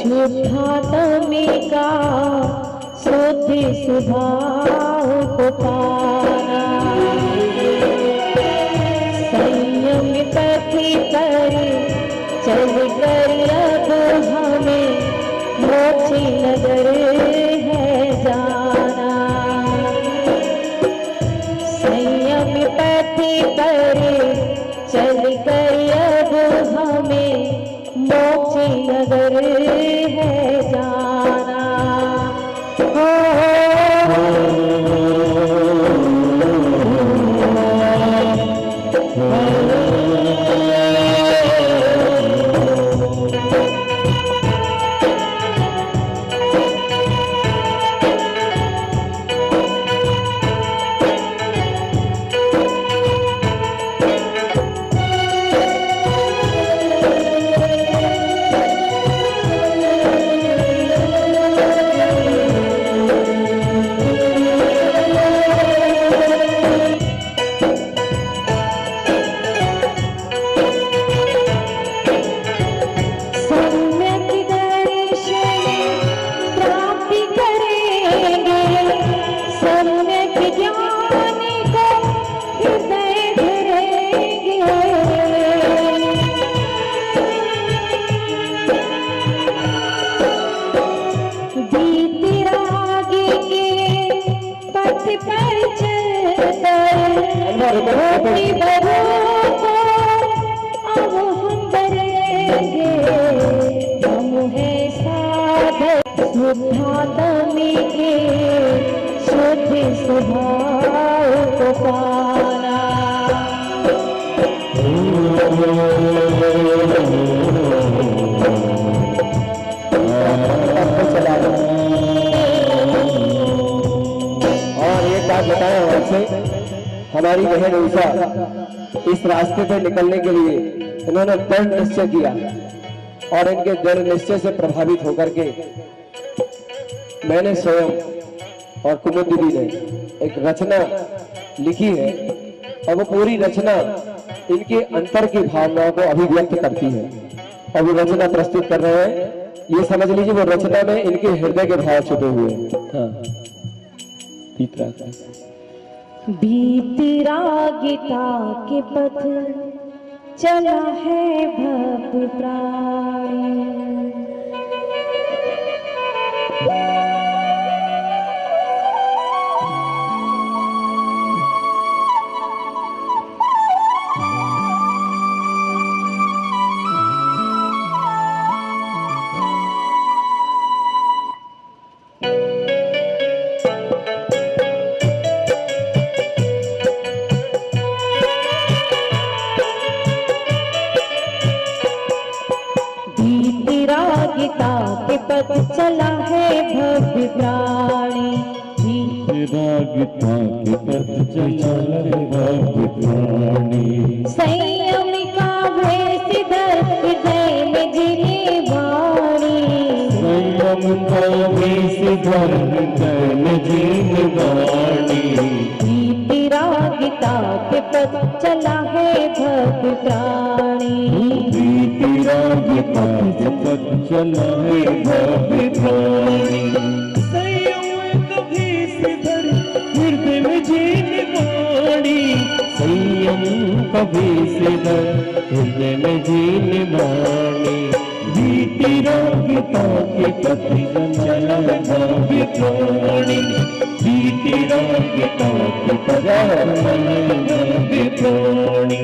H: शुद्धात्मिका शुद्ध स्वभाव को पाना। संयम पथि पर चल कर अब हमें मोक्ष नगर है जाना। संयम पथि पर चल कर अब हमें मोक्ष नगर है जाना।
A: हमारी बहन उषा इस रास्ते पर निकलने के लिए इन्होंने दृढ़ निश्चय किया और इनके दृढ़ निश्चय से प्रभावित होकर के मैंने स्वयं और कुमुद दीदी ने एक रचना लिखी है और वो पूरी रचना इनके अंतर की भावनाओं को अभिव्यक्त करती है और वो रचना प्रस्तुत कर रहे हैं। ये समझ लीजिए वो रचना में इनके हृदय के भाव छुपे हुए हैं। हाँ,
H: बीतरागिता के पथ चला है भव प्राणी। चला है भव्य प्राणी।
G: गीता के पथ चला है भव्य प्राणी।
H: संयमिका भेष धर हृदय में जीने वाणी।
G: संयमिका भेष धर हृदय में जीने वाणी।
H: गीता के पथ चला है भक्त प्राणी।
G: प्रीति राग पथ चला है भक्त प्राणी। संयम कभी से धर हृदय में जीने वाणी। संयम कभी से धर हृदय में जीने वाणी। प्रीति राग के पथ चला है भक्त प्राणी। प्रीति राग के पथ चला है भक्त प्राणी।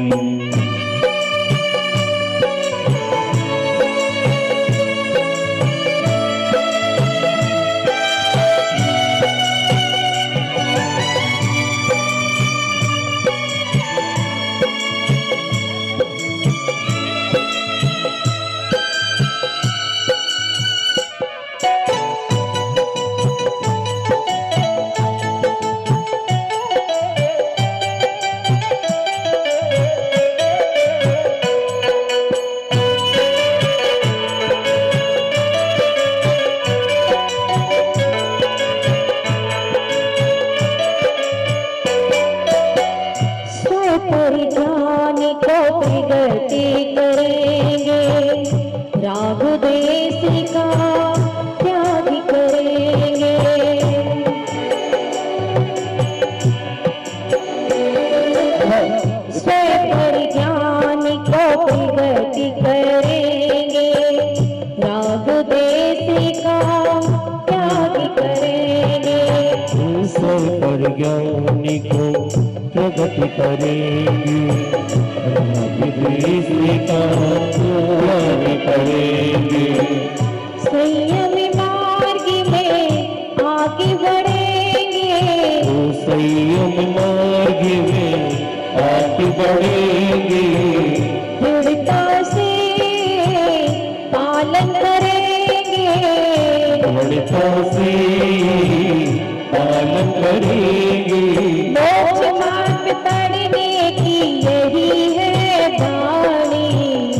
G: ज्ञानी को प्रगति करेंगे। करेंगे
H: संयम मार्ग में आगे बढ़ेंगे।
G: संयम मार्ग में आगे बढ़ेंगे।
H: दृढ़ता से पालन करेंगे।
G: दृढ़ता से पालन करेंगे।
H: मोक्ष मार्ग तड़ने की यही है वाणी।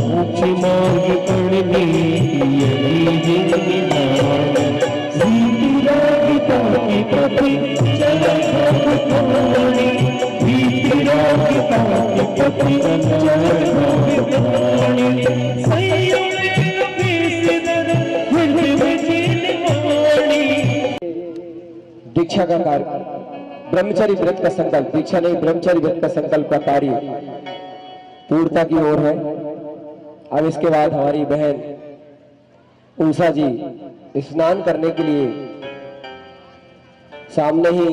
G: मोक्ष मार्ग तड़ने की यही है वाणी। प्रीति राग के पथ चला है भक्त प्राणी। प्रीति राग के पथ चला है भक्त प्राणी। संयम कभी से धर हृदय में जीने वाणी।
A: दीक्षा का कार्य, ब्रह्मचर्य व्रत का संकल्प, दीक्षा नहीं ब्रह्मचर्य व्रत का संकल्प का कार्य पूर्णता की ओर है। अब इसके बाद हमारी बहन उषा जी स्नान करने के लिए सामने ही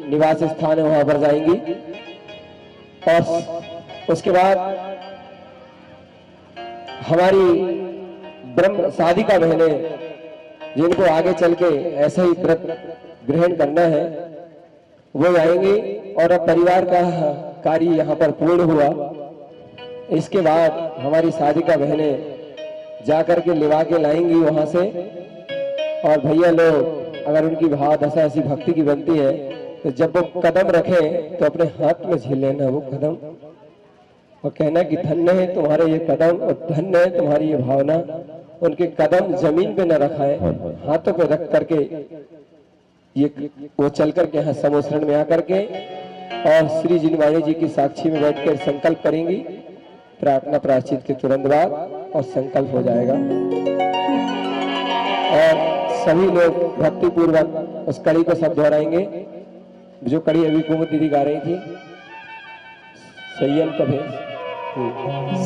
A: निवास स्थान है वहां पर जाएंगी और उसके बाद हमारी ब्रह्म साधिका बहनें जिनको आगे चल के ऐसा ही व्रत ग्रहण करना है वो आएंगे और अब परिवार का कार्य यहाँ पर पूर्ण हुआ। इसके बाद हमारी साधिका बहनें जाकर के लिवा के लाएंगी वहां से। और भैया लोग अगर उनकी भाव दशा ऐसी भक्ति की बनती है तो जब वो कदम रखें तो अपने हाथ में झील लेना वो कदम और कहना कि धन्य है तुम्हारे ये कदम और धन्य है तुम्हारी ये भावना। उनके कदम जमीन पे न रखाए, हाथों पे रख करके ये वो चल करके यहाँ समोसरण में आकर के और श्री जिनवाणी जी की साक्षी में बैठकर संकल्प करेंगी। प्रार्थना प्रायश्चित के तुरंत बाद और संकल्प हो जाएगा और सभी लोग भक्ति पूर्वक उस कड़ी को सब दोहराएंगे जो कड़ी अभी कुमुद दीदी गा रही थी। संयम का भेष,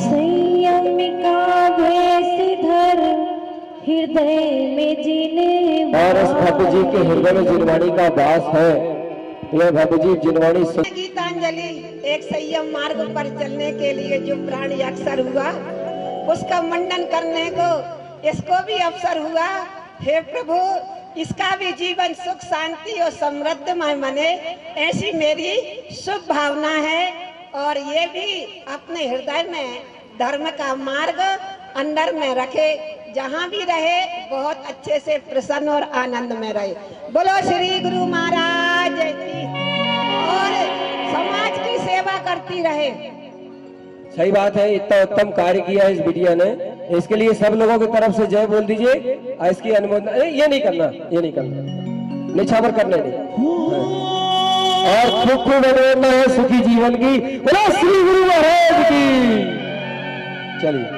H: संयम का भेष धर हृदय में जीने।
A: और इस भक्त जी के हृदय में जिनवाणी का वास है। यह भक्त जी जिनवाणी
C: गीतांजलि एक संयम मार्ग पर चलने के लिए जो प्राणी अक्सर हुआ उसका मंडन करने को इसको भी अवसर हुआ। हे प्रभु इसका भी जीवन सुख शांति और समृद्धमय बने ऐसी मेरी शुभ भावना है। और ये भी अपने हृदय में धर्म का मार्ग अंदर में रखे, जहाँ भी रहे बहुत अच्छे से प्रसन्न और आनंद में रहे। बोलो श्री गुरु महाराज की। और समाज की सेवा करती रहे।
A: सही बात है, इतना उत्तम कार्य किया है इस बिटिया ने, इसके लिए सब लोगों की तरफ से जय बोल दीजिए। इसकी अनुमोदन ये नहीं करना, ये नहीं करना, निछावर करने नहीं। और खूब खूब बनना है सुखी जीवन की। बोलो श्री गुरु महाराज की। चलिए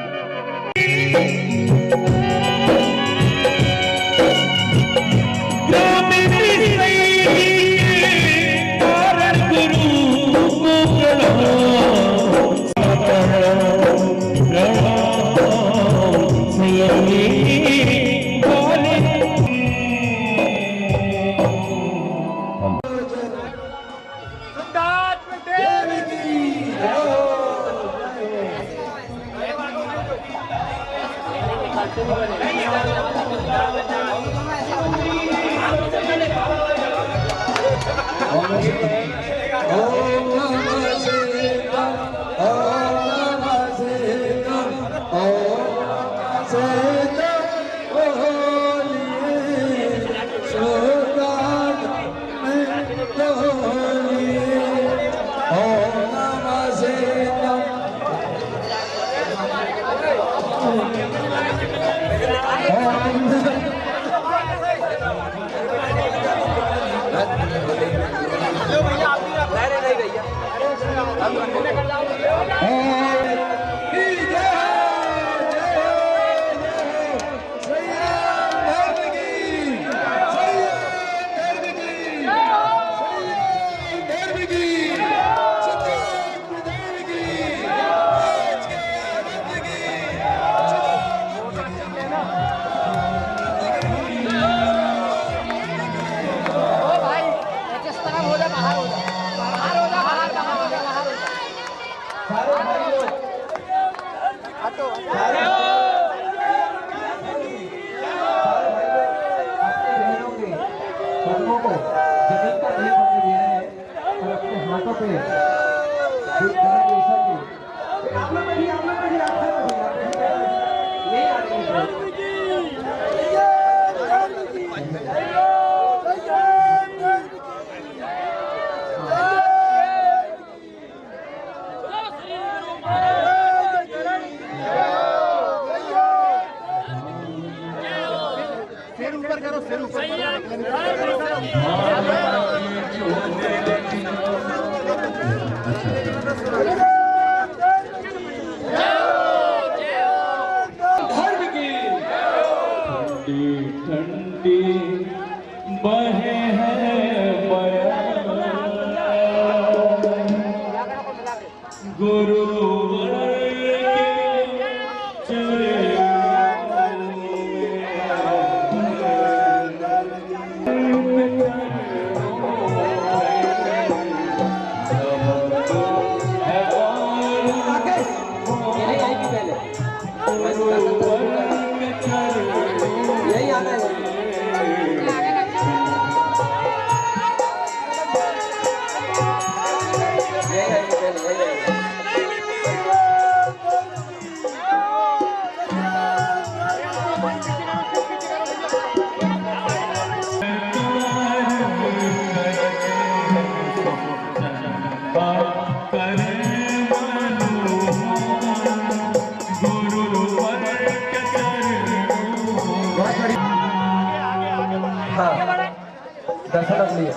A: दर्शन लिए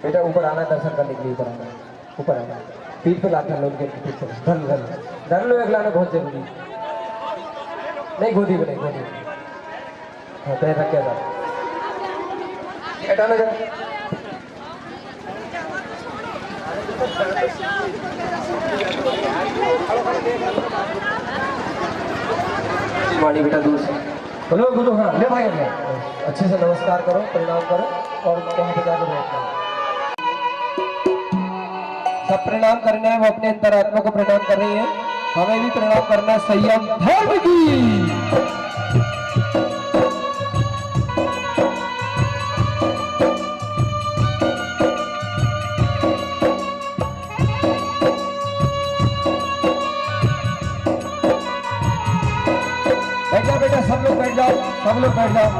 A: बेटा ऊपर आना, दर्शन करने के लिए ऊपर आना, ऊपर आना, पीठ पे लाकर लोग धर लो, एक लाना बहुत जरूरी नहीं, गोदी में नहीं, गोदी में हाँ पैर रख के हटाना जरा। वाणी बेटा दूर से बोलो बोलो, हाँ ले भाई ले, अच्छे से नमस्कार करो, प्रणाम करो और वहां पे जाकर बैठना। सब प्रणाम करना है, वो अपने अंतरात्मा को प्रणाम कर रही है, हमें भी प्रणाम करना है। संयम धर्म की। बैठ जाओ बेटा, सब लोग बैठ जाओ, सब लोग बैठ जाओ।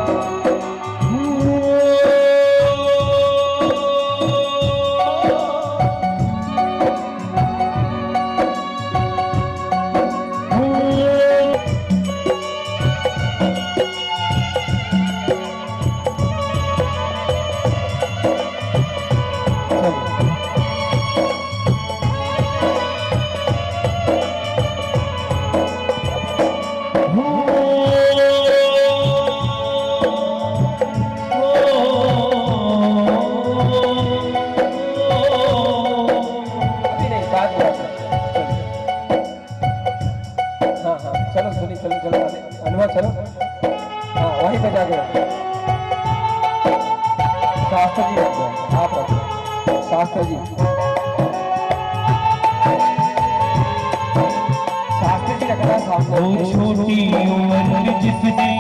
G: वो छोटी उम्र जिसने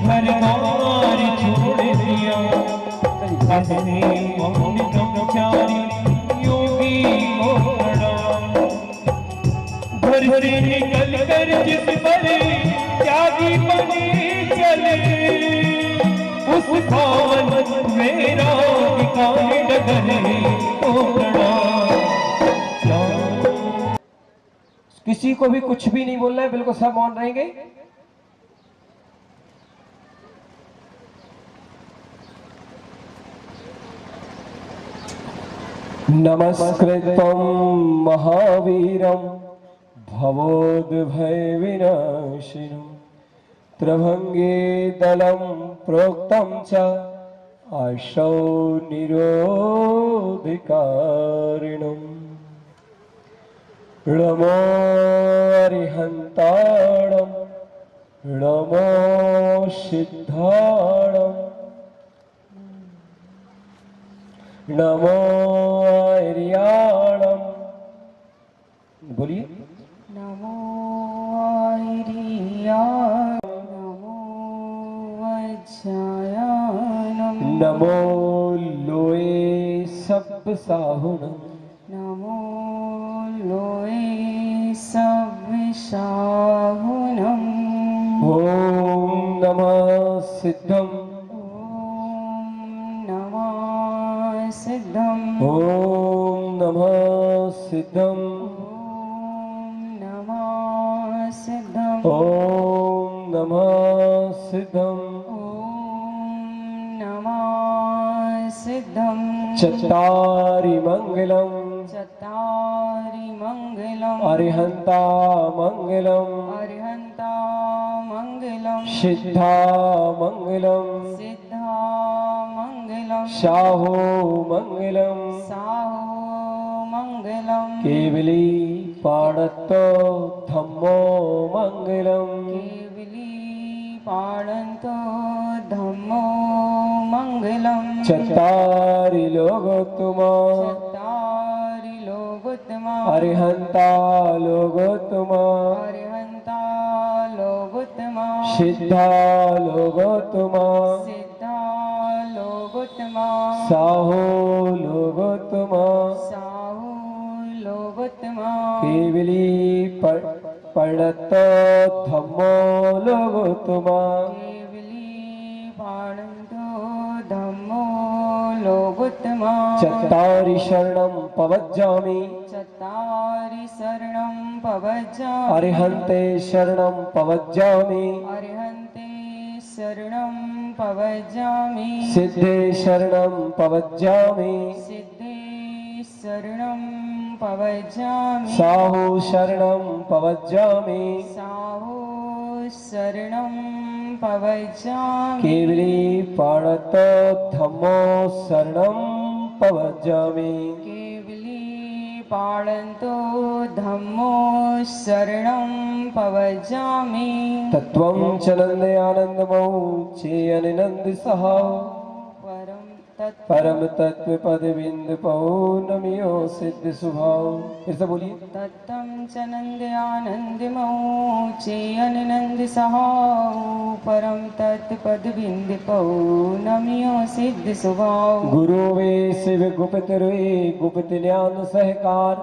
G: घर बार छोड़ दिया, अपने मौन ब्रह्मचारी योगी को प्रणाम। घर से निकल कर जिस पर त्यागी बनी चले, उस भावन मेरा ठिकाने डगरे को प्रणाम।
A: किसी को भी कुछ भी नहीं बोलना है, बिल्कुल सब मौन रहेंगे। नमस्कृतं महावीरं भवोद्भयविनाशिनं, त्रिभंगे दलं प्रोक्तं च आशौ निरोधिकारिणम्। नमो अरिहन्ताणं, नमो सिद्धाणं, नमो आर्याणं। बोलिए।
D: नमो आर्याणं, नमो वज्रायणं,
A: नमो लोए सब साहुणं,
D: नमो लोए सविशाहुनम्।
A: ओम नमः सिद्धं,
D: ॐ नमः सिद्धम्,
A: ओम नमः सिद्धं,
D: ॐ नमः सिद्धम्,
A: ओम नमः सिद्धं।
D: ॐ नमः सिद्धम्।
A: चत्तारि मंगलम,
D: चत्तारि मङ्गलम्,
A: अरिहन्ता मंगलम,
D: अरिहन्ता मङ्गलम्,
A: सिद्धा मंगलम,
D: सिद्धा मङ्गलम्,
A: शाहो मंगलम,
D: साहो मङ्गलम्,
A: केवली पाणत्तो धम्मो मंगलम,
D: केवली पाणन्तो धम्मो मङ्गलम्।
A: चत्तारि लोकोत्तमा,
D: चत्तारि लोकोत्तमा,
A: अरिहन्ता लोकोत्तमा,
D: अरिहन्ता लोकोत्तमा,
A: सिद्धा लोकोत्तमा,
D: सिद्धा लोकोत्तमा,
A: साहो लोकोत्तमा,
D: साहु लोकोत्तमा,
A: केवली पणत्तो धम्मो लोकोत्तमा,
D: केवली पाणन्तो धम्मो लोकोत्तमा।
A: चत्तारि शरणं पवज्जामि,
D: चत्तारि शरणं पवज्जामि,
A: अरिहन्ते शरणं पवज्जामि,
D: अरिहन्ते शरणं पवज्जामि,
A: सिद्धे शरणं पवज्जामि,
D: सिद्धे शरणं पवज्जामि,
A: साहु शरणं पवज्जामि,
D: साहु शरणं पवज्जामि,
A: केवली पाणत्तो धम्मो शरणं पवज्जामि,
D: केवली पाणन्तो धम्मो शरणं पवज्जामि।
A: तत्त्वं च नन्दयानन्दमौ चेयनिनन्द सहाौ, परम तत्व पद बिंद पौर्णमियो सिद्ध सुभाव। फिर से बोलिए।
D: तत्तं च नन्द्यानन्दमौ चेयनिनन्द सहाौ, परम तत्पद बिंद पौर्णमियो सिद्ध सुभाव।
A: गुरु वे शिव गुप्त रोए गुप्त ज्ञान सहकार,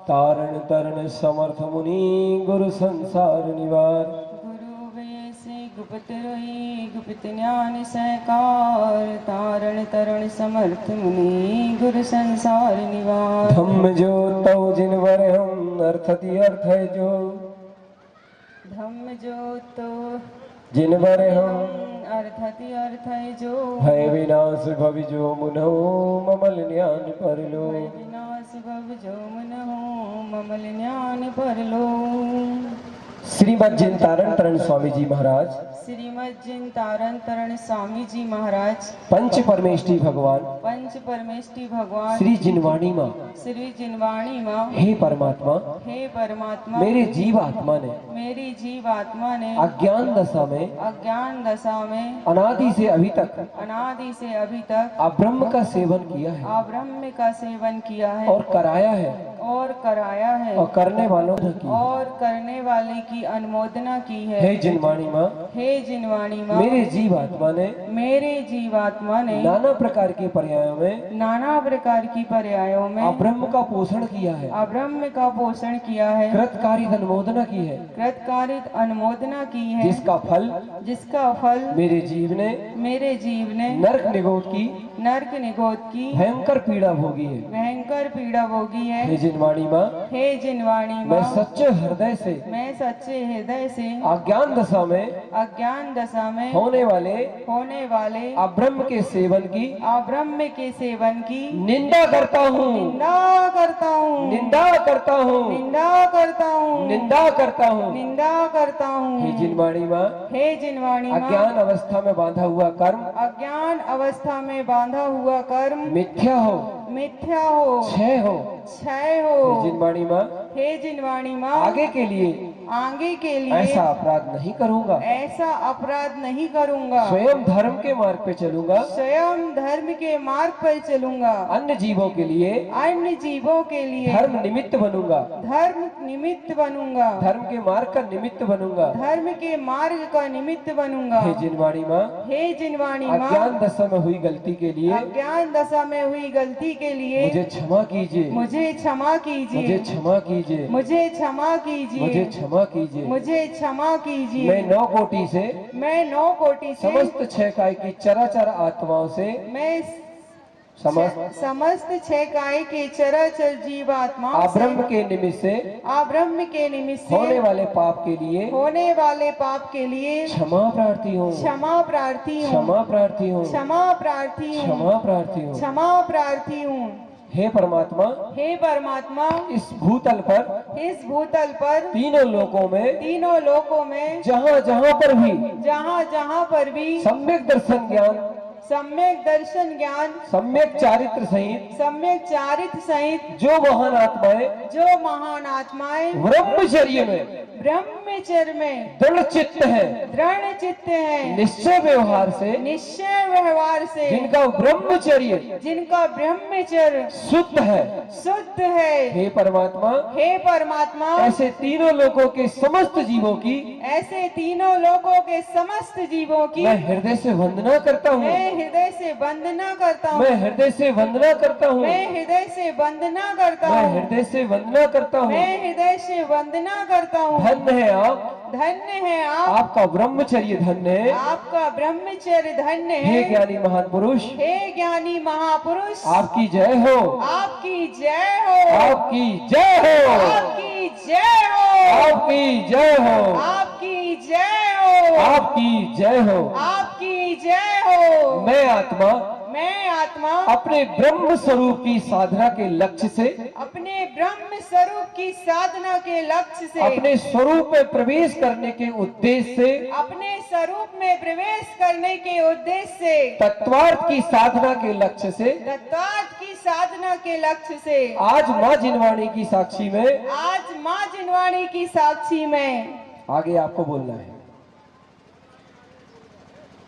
A: तारण तरण समर्थ मुनि गुरु संसार निवार।
D: गुरु वैसे गुप्त रोई गुप्त ज्ञान सहकार, तारण तरण समर्थ मुनि गुरु संसार निवार।
A: धम्म जो तव जिन वर हम अर्थति अर्थ है जो,
D: धम्म जो तो
A: जिन वर हम
D: अर्थति अर्थ है जो,
A: भय विनाश भव जो मुनहो ममल ज्ञान पर लो।
D: विनाश भव जो मुनहो ममल ज्ञान पर लो।
A: श्रीमद् जिन तारण तरण स्वामी जी महाराज
D: श्रीमद जिन तारण तरण स्वामी जी महाराज
A: पंच परमेष्ठी भगवान
D: पंच परमेष्ठी भगवान
A: श्री जिनवाणी माँ,
D: श्री जिनवाणी माँ,
A: हे परमात्मा,
D: हे परमात्मा,
A: मेरे जीव आत्मा ने
D: मेरी जीव आत्मा ने
A: अज्ञान दशा में
D: अज्ञान दशा में
A: अनादि से अभी तक
D: अनादि से अभी तक
A: अब्रह्म का सेवन किया है
D: अब्रह्म का सेवन किया है
A: और कराया है
D: और कराया है
A: और करने वालों ने की।
D: और करने वाले की अनुमोदना की है।
A: हे जिनवाणी माँ,
D: हे जिनवाणी माँ,
A: मेरे जीव आत्मा ने
D: मेरे जीवात्मा ने
A: नाना प्रकार के पर्यायों में
D: नाना प्रकार की पर्यायों में
A: अब्रह्म का पोषण किया है,
D: अब्रह्म का पोषण किया है,
A: कृतकारित अनुमोदना की है,
D: कृतकारित अनुमोदना की है,
A: जिसका फल मेरे जीव ने नरक निगोद की भयंकर पीड़ा भोगी है।
D: भयंकर पीड़ा भोगी है।
A: हे जिनवाणी माँ,
D: हे जिनवाणी
A: मैं
D: माँ,
A: सच्चे हृदय से अज्ञान दशा में होने वाले अब्रह्म के सेवन की निंदा करता हूँ हे जिनवाणी माँ, अज्ञान अवस्था में बांधा हुआ कर्म मिथ्या हो क्षय हो। हे जिनवाणी माँ, आगे के लिए ऐसा अपराध नहीं करूँगा, स्वयं धर्म के मार्ग पर चलूंगा, अन्य जीवों के लिए धर्म निमित्त बनूंगा, धर्म के मार्ग का निमित्त बनूंगा। हे जिनवाणी माँ, अज्ञान दशा में हुई गलती के लिए मुझे क्षमा कीजिए। मैं 9 कोटि से समस्त 6 काय की चराचर आत्माओं से समस्त 6 काय के चराचर जीवात्माओं अब्रह्म के निमित्त से होने वाले पाप के लिए क्षमा प्रार्थी हूँ। हे परमात्मा, इस भूतल पर तीनों लोकों में जहाँ पर भी सम्यक दर्शन ज्ञान सम्यक चारित्र सहित जो महान आत्माएं ब्रह्मचर्य में दृढ़ चित्त है, निश्चय व्यवहार से जिनका ब्रह्मचर्य शुद्ध है। हे परमात्मा, ऐसे तीनों लोगों के समस्त जीवों की मैं हृदय से वंदना करता हूँ। धन्य है आप, आपका ब्रह्मचर्य धन्य है। हे ज्ञानी महापुरुष, आपकी जय हो। मैं आत्मा अपने ब्रह्म स्वरूप की साधना के लक्ष्य से अपने स्वरूप में प्रवेश करने के उद्देश्य से तत्वार्थ की साधना के लक्ष्य से आज माँ जिनवाणी की साक्षी में आगे आपको बोलना है।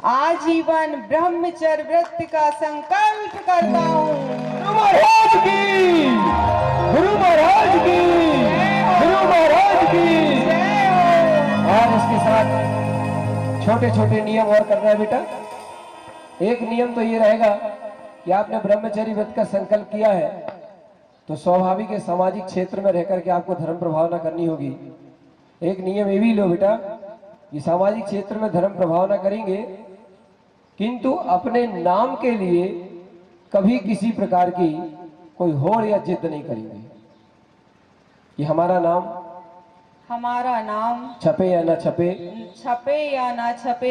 D: आजीवन ब्रह्मचर्य व्रत का संकल्प करता हूँ।
A: गुरु महाराज की और इसके साथ छोटे छोटे नियम और करना है बेटा। एक नियम तो ये रहेगा कि आपने ब्रह्मचर्य व्रत का संकल्प किया है तो स्वाभाविक है सामाजिक क्षेत्र में रहकर के आपको धर्म प्रभावना करनी होगी। एक नियम ये भी लो बेटा कि सामाजिक क्षेत्र में धर्म प्रभावना करेंगे किंतु अपने नाम के लिए कभी किसी प्रकार की कोई होड़ या जिद नहीं करेंगे कि हमारा नाम छपे या ना छपे,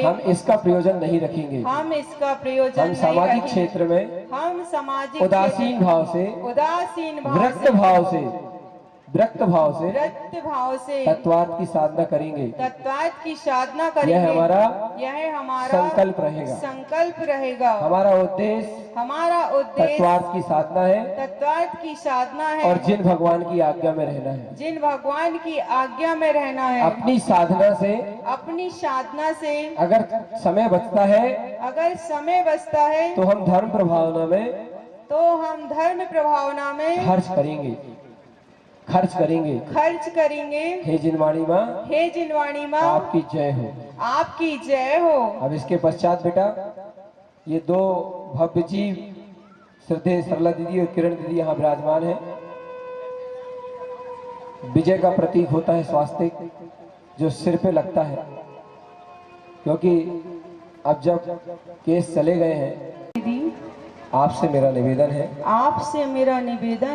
A: हम इसका प्रयोजन नहीं रखेंगे। हम सामाजिक क्षेत्र में उदासीन भाव से विरक्त भाव से विरक्त भाव से तत्वार्थ की साधना करेंगे।
D: की साधना करेंगे।
A: यह हमारा
D: संकल्प रहेगा।
A: हमारा उद्देश्य तत्वार्थ की साधना है और जिन भगवान की आज्ञा में रहना है। अपनी साधना से अगर समय बचता है तो हम धर्म प्रभावना में खर्च करेंगे। हे जिनवाणी माँ आपकी जय हो। अब इसके पश्चात बेटा ये दो भव्य जीव श्रद्धेय सरला दीदी और किरण दीदी यहाँ विराजमान है। विजय का प्रतीक होता है स्वास्तिक, जो सिर पे लगता है, क्योंकि अब जब केस चले गए हैं, आपसे मेरा निवेदन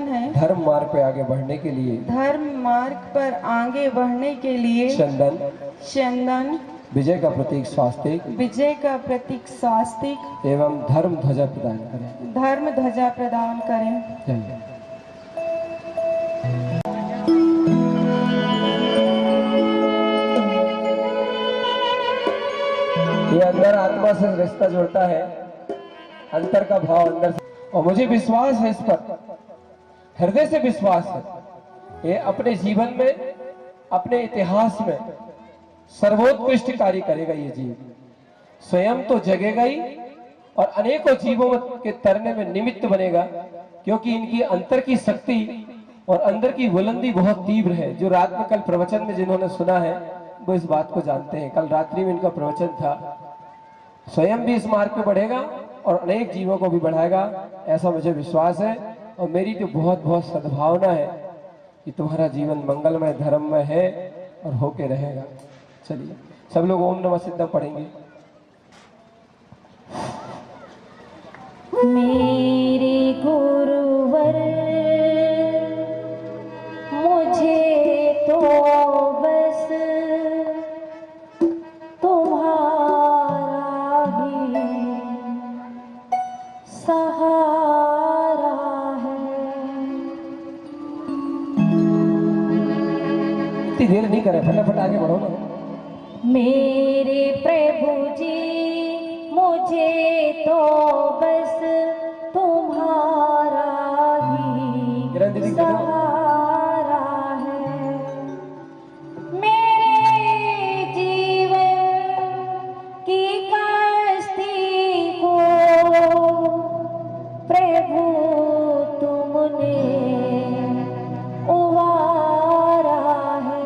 A: है धर्म मार्ग पे आगे बढ़ने के लिए चंदन विजय का प्रतीक स्वास्तिक एवं धर्म ध्वजा प्रदान करें। चलिए। ये अंदर आत्मा से रिश्ता जोड़ता है, अंतर का भाव अंदर से, और मुझे विश्वास है इस पर, हृदय से विश्वास है, ये अपने जीवन में, अपने इतिहास में सर्वोत्कृष्ट कार्य करेगा। ये जीव स्वयं तो जगेगा ही और अनेकों जीवों के तरने में निमित्त बनेगा, क्योंकि इनकी अंतर की शक्ति और अंदर की बुलंदी बहुत तीव्र है। जो रात में कल प्रवचन में जिन्होंने सुना है वो इस बात को जानते हैं। कल रात्रि में इनका प्रवचन था। स्वयं भी इस मार्ग पे बढ़ेगा और अनेक जीवों को भी बढ़ाएगा, ऐसा मुझे विश्वास है। और मेरी तो बहुत बहुत सद्भावना है कि तुम्हारा जीवन मंगलमय धर्ममय है और होके रहेगा। चलिए सब लोग ओम नमः सिद्धम पढ़ेंगे।
H: मेरे गुरुवर मुझे तो बस तुम्हारा ही सहारा है।
A: इतनी देर नहीं करे, फटाफट आगे बढ़ो ना।
H: मेरे प्रभु जी मुझे तो बस तुम्हारा ही सहारा है। मेरे जीवन की कश्ती को प्रभु तुमने उबारा है।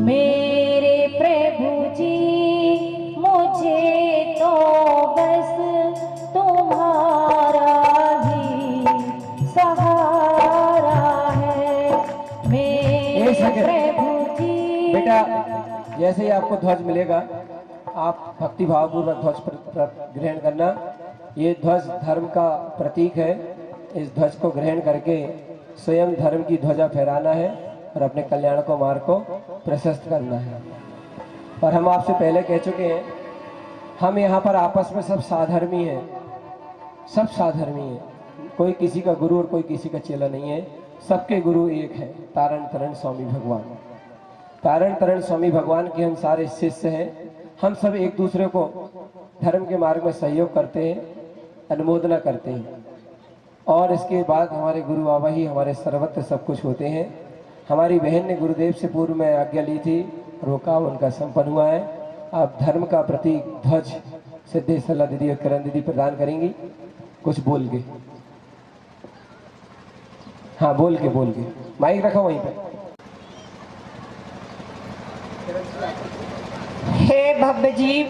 H: मेरे प्रभु जी मुझे तो बस तुम्हारा ही सहारा है। मेरे प्रभु जी।
A: बेटा जैसे ही आपको ध्वज मिलेगा आप भक्ति भाव पूर्वक ध्वज ग्रहण करना। ये ध्वज धर्म का प्रतीक है। इस ध्वज को ग्रहण करके स्वयं धर्म की ध्वजा फहराना है और अपने कल्याण को मार्ग को प्रशस्त करना है। और हम आपसे पहले कह चुके हैं, हम यहाँ पर आपस में सब साधर्मी हैं, सब साधर्मी हैं। कोई किसी का गुरु और कोई किसी का चेला नहीं है। सबके गुरु एक है, तारण तरण स्वामी भगवान। तारण तरण स्वामी भगवान के हम सारे शिष्य हैं। हम सब एक दूसरे को धर्म के मार्ग में सहयोग करते हैं, अनुमोदना करते हैं। और इसके बाद हमारे गुरु बाबा ही हमारे सर्वत्र सब कुछ होते हैं। हमारी बहन ने गुरुदेव से पूर्व में आज्ञा ली थी और वो काम उनका संपन्न हुआ है। आप धर्म का प्रतीक ध्वज सिद्धेय सरला दीदी और किरण दीदी प्रदान करेंगी। कुछ बोल के, हाँ बोल के माइक रखा वहीं पे।
C: हे भव्य जीव,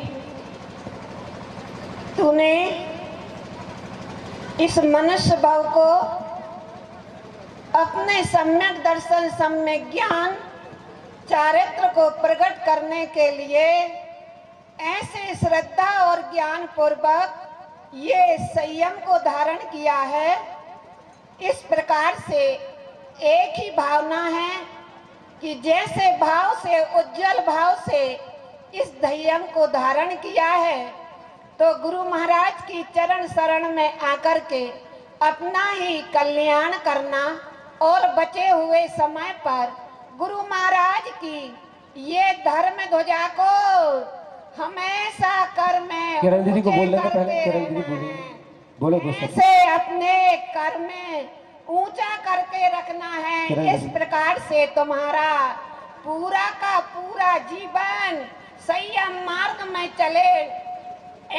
C: तूने इस मनुष्य भाव को अपने सम्यक दर्शन, सम्यक ज्ञान, चारित्र को प्रकट करने के लिए ऐसे श्रद्धा और ज्ञान पूर्वक ये संयम को धारण किया है। इस प्रकार से एक ही भावना है कि जैसे भाव से, उज्जवल भाव से इस संयम को धारण किया है, तो गुरु महाराज की चरण शरण में आकर के अपना ही कल्याण करना और बचे हुए समय पर गुरु महाराज की ये धर्म ध्वजा को हमेशा कर में
A: किरण दीदी को
C: ऊंचे
A: बोलने का
C: करते
A: पहले किरण दीदी
C: रहना
A: बोलो
C: है।
A: दोस्तों।
C: इसे अपने कर में ऊंचा करके रखना है। इस प्रकार से तुम्हारा पूरा का पूरा जीवन संयम मार्ग में चले,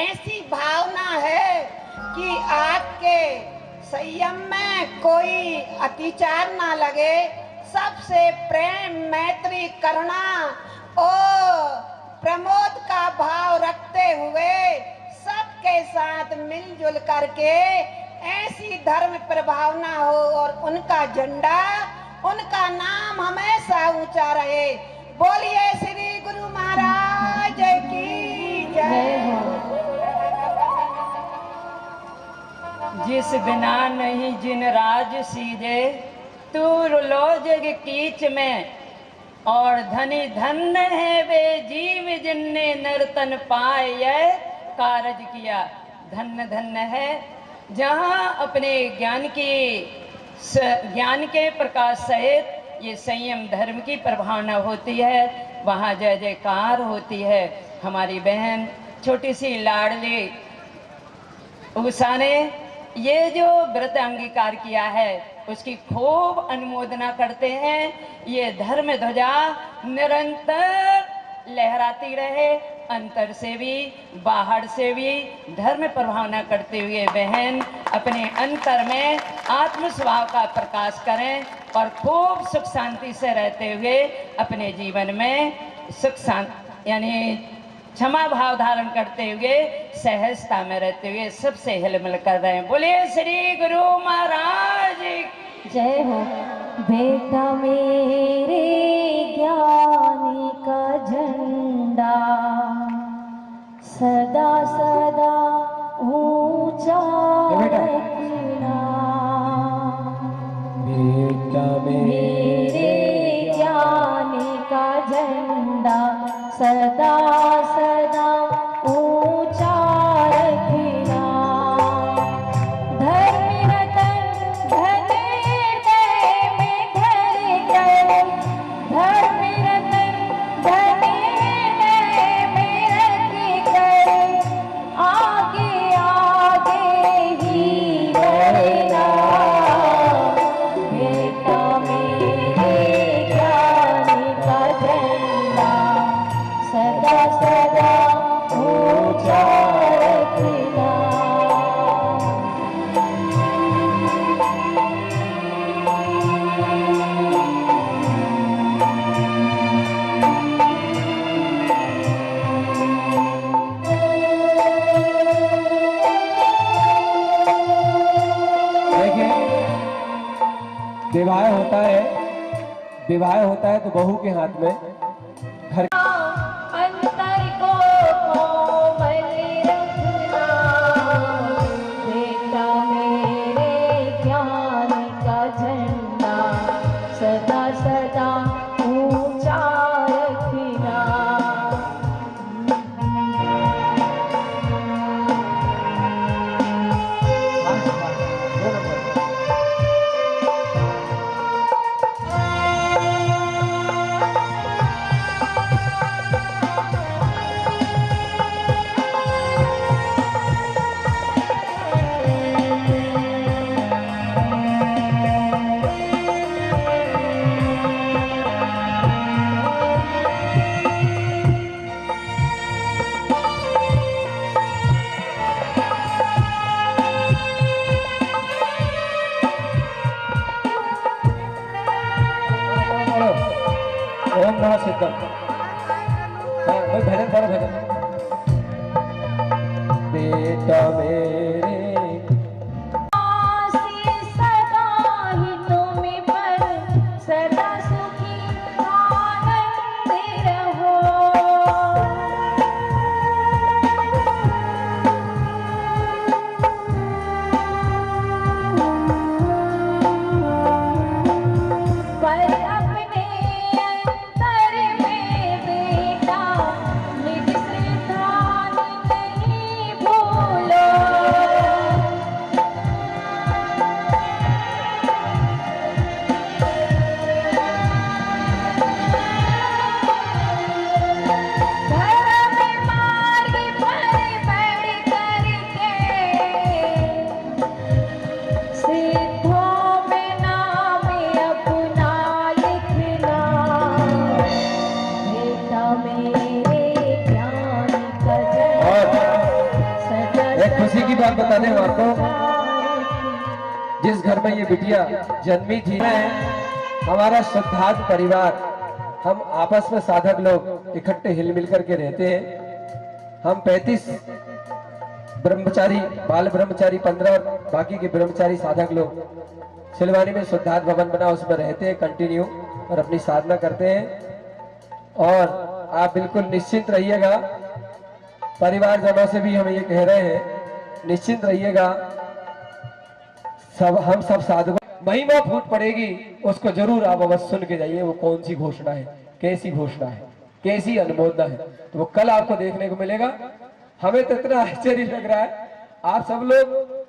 C: ऐसी भावना है कि आपके संयम में कोई अतिचार ना लगे, सबसे प्रेम मैत्री करुणा और प्रमोद का भाव रखते हुए सबके साथ मिलजुल करके ऐसी धर्म प्रभावना हो और उनका झंडा, उनका नाम हमेशा ऊंचा रहे। बोलिए श्री गुरु महाराज की जय।
D: जिस बिना नहीं जिन राज सीजे, तू लो जग कीच में, और धनी धन्य है वे जीव जिनने नर्तन पाए यह कारज किया। धन्य धन्य है जहाँ अपने ज्ञान के प्रकाश सहित ये संयम धर्म की प्रभावना होती है, वहाँ जय जयकार होती है। हमारी बहन छोटी सी लाडली उषा ने ये जो व्रत अंगीकार किया है उसकी खूब अनुमोदना करते हैं। ये धर्म ध्वजा निरंतर लहराती रहे, अंतर से भी बाहर से भी धर्म प्रभावना करते हुए बहन अपने अंतर में आत्म स्वभाव का प्रकाश करें और खूब सुख शांति से रहते हुए अपने जीवन में सुख शांति यानी क्षमा भाव धारण करते हुए सहजता में रहते हुए सबसे हिलमिल कर रहे हैं। बोलिए श्री गुरु महाराज
H: जय हो। बेटा मेरे ज्ञानी का झंडा सदा सदा ऊंचा रखना।
A: बेटा
H: मेरे ज्ञानी का झंडा सदा सदा ऊंचा रखना। धर्म रतन धने में घर कर, धर्म रतन धने में रख कर, आगे आगे ही बढ़ना। बेटा मेरे ज्ञानी का झंडा सदा सदा ऊंचा रखना।
A: देखिए, विवाह होता है तो बहू के हाथ में घर
H: अंतर को कोमल रखना। बेटा मेरे ज्ञान का झंडा सदा सदा ऊंचा रखना।
A: ओम नमः सिद्धम। हाँ, भाई भजन पढ़ो भजन। बेटा मेरे
H: सदा ही तुम पर सदा सुखी आनंद रहो। पर अपने अंतर में बेटा निज सिद्धांत नहीं भूलो।
A: बात बता दें हम आपको, जिस घर में ये बिटिया जन्मी थी, हमारा श्रद्धार्थ परिवार, हम आपस में साधक लोग इकट्ठे हिल मिल करके रहते हैं। हम 35 ब्रह्मचारी, बाल ब्रह्मचारी 15 और बाकी के ब्रह्मचारी साधक लोग सिलवानी में श्रद्धार्थ भवन बना, उसमें रहते हैं कंटिन्यू और अपनी साधना करते हैं। और आप बिल्कुल निश्चिंत रहिएगा, परिवारजनों से भी हम ये कह रहे हैं, निश्चिंत रहिएगा, सब हम सब साधकों महिमा फूट पड़ेगी, उसको जरूर आप अवश्य सुन के जाइए। वो कौन सी घोषणा है, कैसी घोषणा है, कैसी अनुमोदना है, तो वो कल आपको देखने को मिलेगा। हमें तो इतना आश्चर्य लग रहा है, आप सब लोग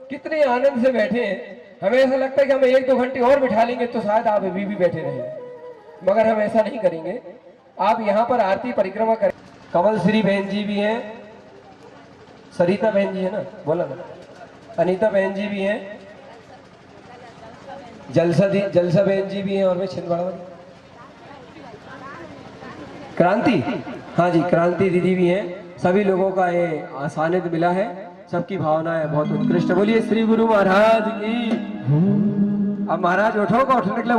A: कितने आनंद से बैठे हैं। हमें ऐसा लगता है कि हमें 1-2 घंटे और बिठा लेंगे तो शायद आप अभी भी बैठे रहे, मगर हम ऐसा नहीं करेंगे। आप यहाँ पर आरती परिक्रमा करें। कमल श्री बहन जी भी हैं, सरिता बहन जी है ना, बोला ना, अनीता बहन जी भी हैं, जलसा बहन जी भी हैं, और वे छिंदवाड़ा वाली क्रांति, हाँ जी क्रांति दीदी भी हैं। सभी लोगों का ये सानिध्य मिला है, सबकी भावनाएं बहुत उत्कृष्ट। बोलिए श्री गुरु महाराज की। अब महाराज उठो का उठने के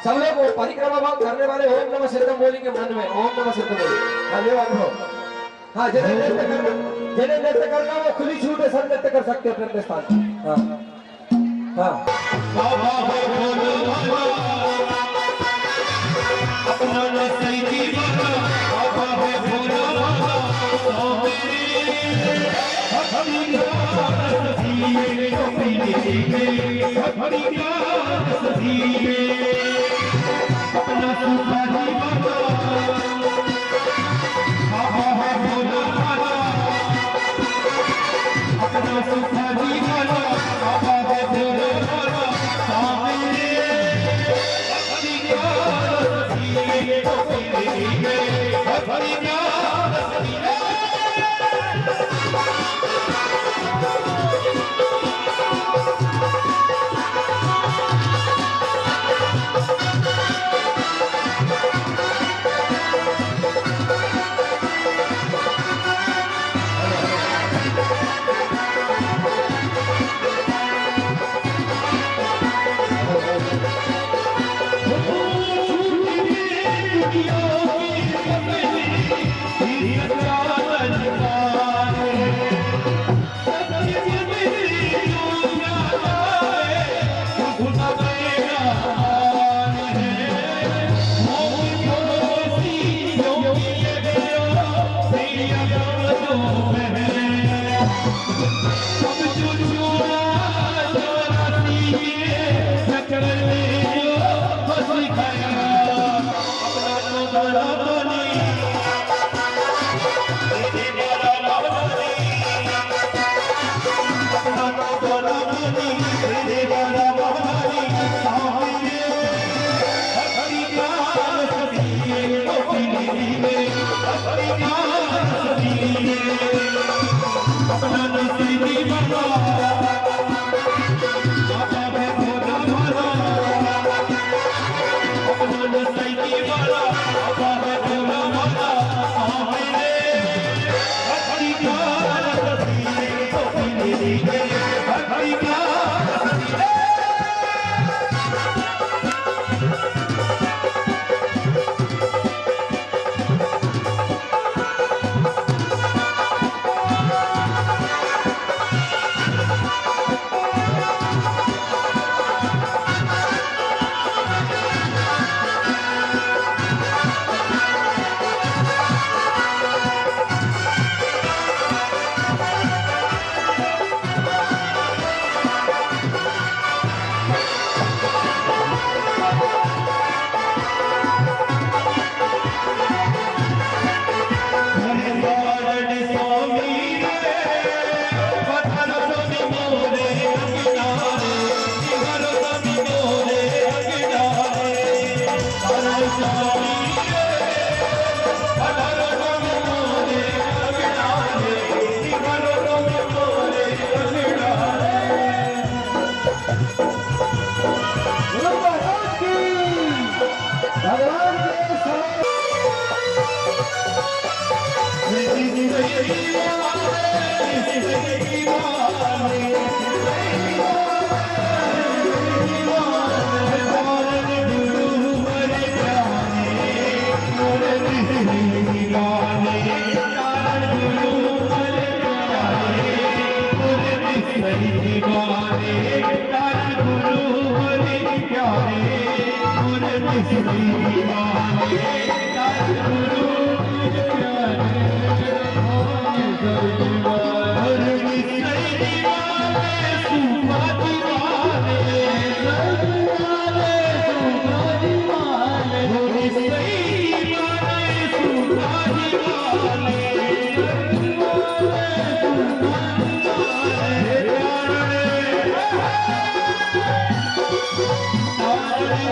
A: सब लोग परिक्रमा भाव करने वाले ओम नमः शिवाय बोलेंगे मन में, ओम नमः शिवाय बोलेंगे। हाँ, ये अनुभव। हाँ, जिन्हें नृत्य करना वो खुली छूट है, सब नृत्य कर सकते हैं अपने स्थान। हाँ हाँ,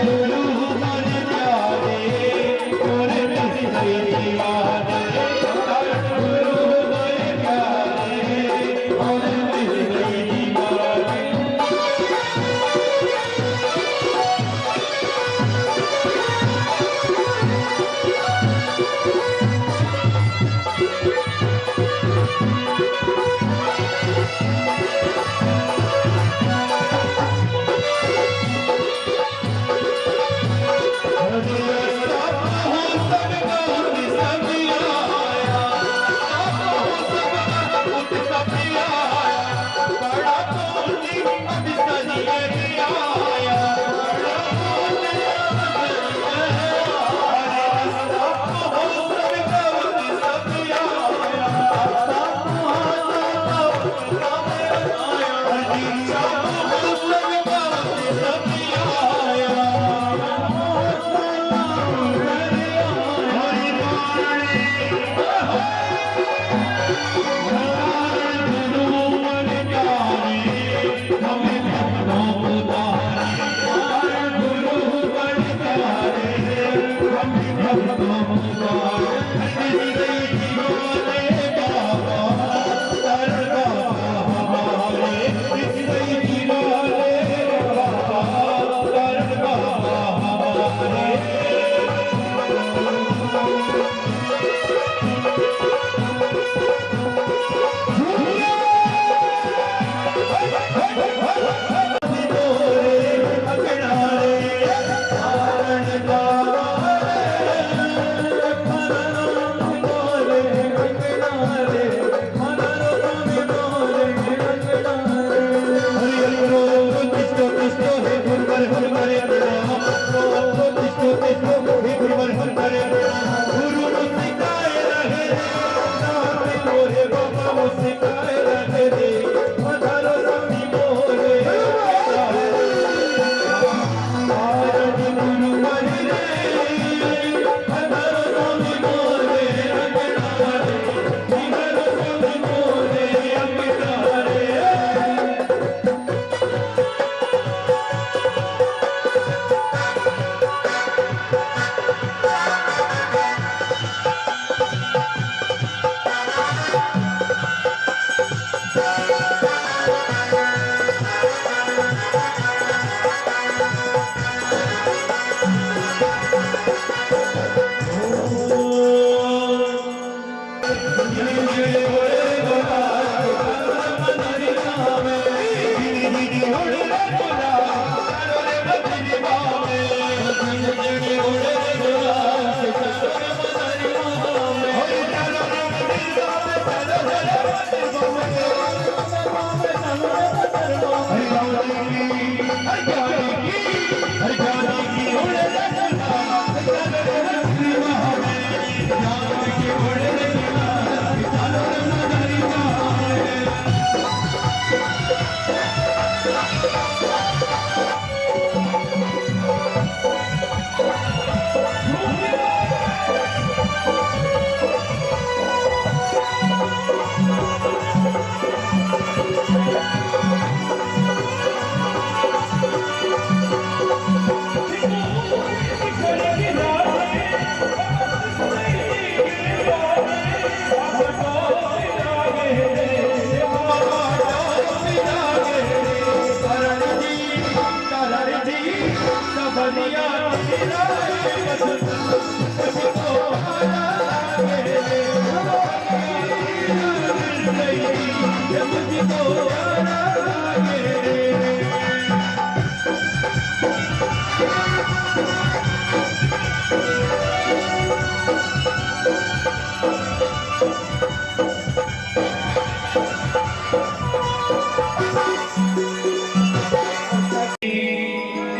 I: गुरु हमारे प्यारे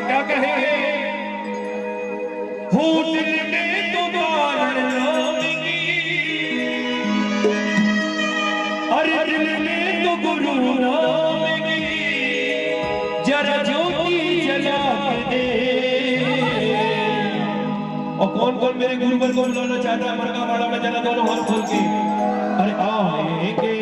G: क्या कहे हो दिल में दोबारा नामेगी, अरे दिल में तो गुरु नामेगी, जरा ज्योति जला के दे। और कौन कौन मेरे गुरुवर को बुलाना चाहता है मरका वाला में जरा दोनों हाथ खोल के अरे आएंगे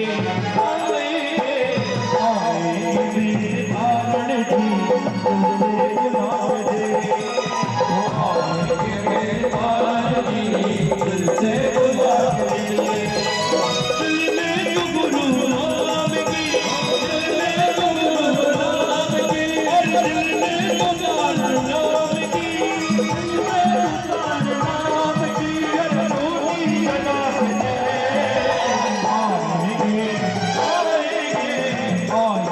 H: Oh,